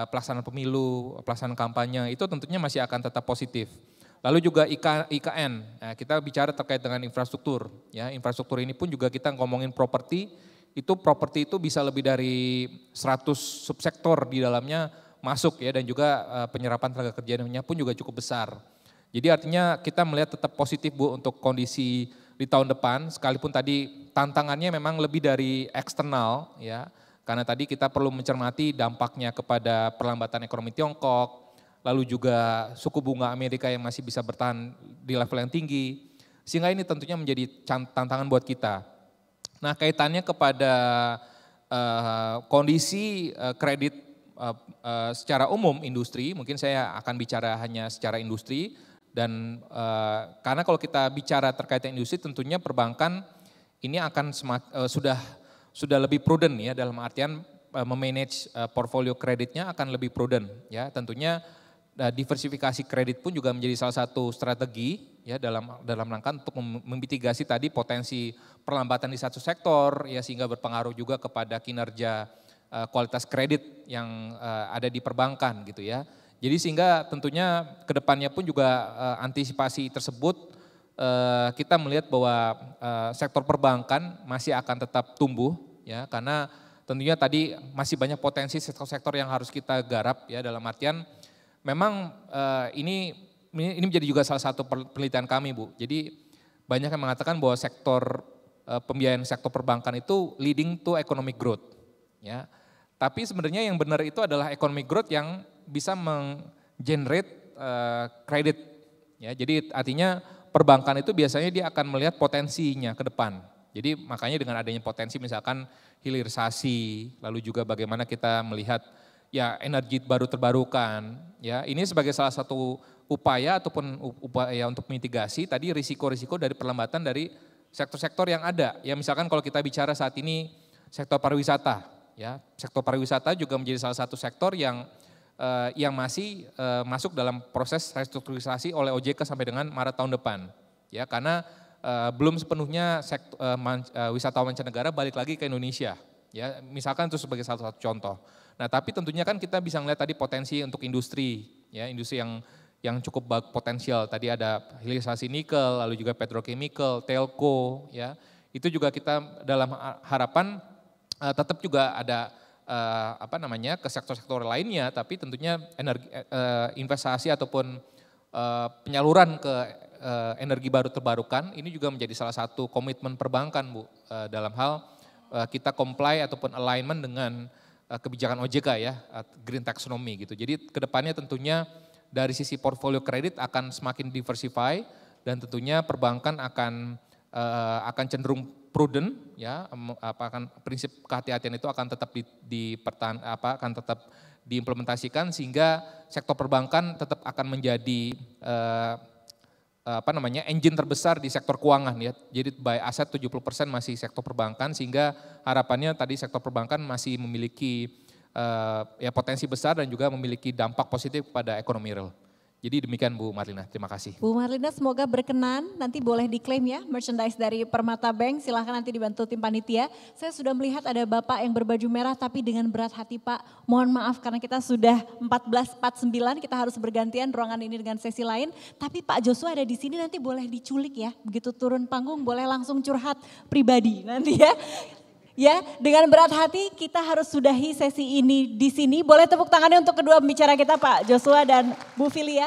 S10: pelaksanaan pemilu, pelaksanaan kampanye, itu tentunya masih akan tetap positif. Lalu juga IKN, nah, kita bicara terkait dengan infrastruktur, ya infrastruktur ini pun juga kita ngomongin properti itu bisa lebih dari 100 subsektor di dalamnya masuk ya dan juga penyerapan tenaga kerjanya pun juga cukup besar. Jadi artinya kita melihat tetap positif Bu untuk kondisi di tahun depan, sekalipun tadi tantangannya memang lebih dari eksternal ya, karena tadi kita perlu mencermati dampaknya kepada perlambatan ekonomi Tiongkok, lalu juga suku bunga Amerika yang masih bisa bertahan di level yang tinggi, sehingga ini tentunya menjadi tantangan buat kita. Nah kaitannya kepada kondisi kredit secara umum industri, mungkin saya akan bicara hanya secara industri, dan karena kalau kita bicara terkait industri tentunya perbankan ini akan sudah lebih prudent ya, dalam artian memanage portfolio kreditnya akan lebih prudent ya, tentunya diversifikasi kredit pun juga menjadi salah satu strategi ya dalam rangka untuk memitigasi tadi potensi perlambatan di satu sektor ya, sehingga berpengaruh juga kepada kinerja kualitas kredit yang ada di perbankan gitu ya. Jadi sehingga tentunya kedepannya pun juga antisipasi tersebut kita melihat bahwa sektor perbankan masih akan tetap tumbuh ya, karena tentunya tadi masih banyak potensi sektor-sektor yang harus kita garap ya, dalam artian memang ini menjadi juga salah satu penelitian kami Bu. Jadi banyak yang mengatakan bahwa sektor pembiayaan sektor perbankan itu leading to economic growth ya. Tapi sebenarnya yang benar itu adalah economic growth yang bisa menggenerate kredit ya. Jadi artinya perbankan itu biasanya dia akan melihat potensinya ke depan. Jadi makanya dengan adanya potensi misalkan hilirisasi, lalu juga bagaimana kita melihat ya energi baru terbarukan ya. Ini sebagai salah satu upaya ataupun upaya untuk mitigasi tadi risiko-risiko dari perlambatan dari sektor-sektor yang ada. Ya misalkan kalau kita bicara saat ini sektor pariwisata. Ya, sektor pariwisata juga menjadi salah satu sektor yang masih masuk dalam proses restrukturisasi oleh OJK sampai dengan Maret tahun depan. Ya, karena belum sepenuhnya wisatawan mancanegara balik lagi ke Indonesia. Ya, misalkan itu sebagai salah satu contoh. Nah, tapi tentunya kan kita bisa melihat tadi potensi untuk industri, ya, industri yang cukup potensial. Tadi ada hilirisasi nikel, lalu juga petrochemical, telco, ya. Itu juga kita dalam harapan tetap juga ada ke sektor-sektor lainnya, tapi tentunya investasi ataupun penyaluran ke energi baru terbarukan ini juga menjadi salah satu komitmen perbankan, Bu, dalam hal kita comply ataupun alignment dengan kebijakan OJK ya, Green Taxonomy gitu. Jadi kedepannya tentunya dari sisi portfolio kredit akan semakin diversify dan tentunya perbankan akan cenderung prudent ya, prinsip kehati-hatian itu akan tetap akan tetap diimplementasikan sehingga sektor perbankan tetap akan menjadi engine terbesar di sektor keuangan ya. Jadi by aset 70% masih sektor perbankan sehingga harapannya tadi sektor perbankan masih memiliki potensi besar dan juga memiliki dampak positif pada ekonomi real. Jadi demikian Bu Marlina, terima kasih.
S9: Bu Marlina semoga berkenan, nanti boleh diklaim ya merchandise dari Permata Bank, silahkan nanti dibantu tim panitia. Saya sudah melihat ada Bapak yang berbaju merah tapi dengan berat hati Pak. Mohon maaf karena kita sudah 14.49, kita harus bergantian ruangan ini dengan sesi lain. Tapi Pak Joshua ada di sini nanti boleh diculik ya, begitu turun panggung boleh langsung curhat pribadi nanti ya. Ya, dengan berat hati kita harus sudahi sesi ini di sini. Boleh tepuk tangannya untuk kedua pembicara kita Pak Joshua dan Bu Filia.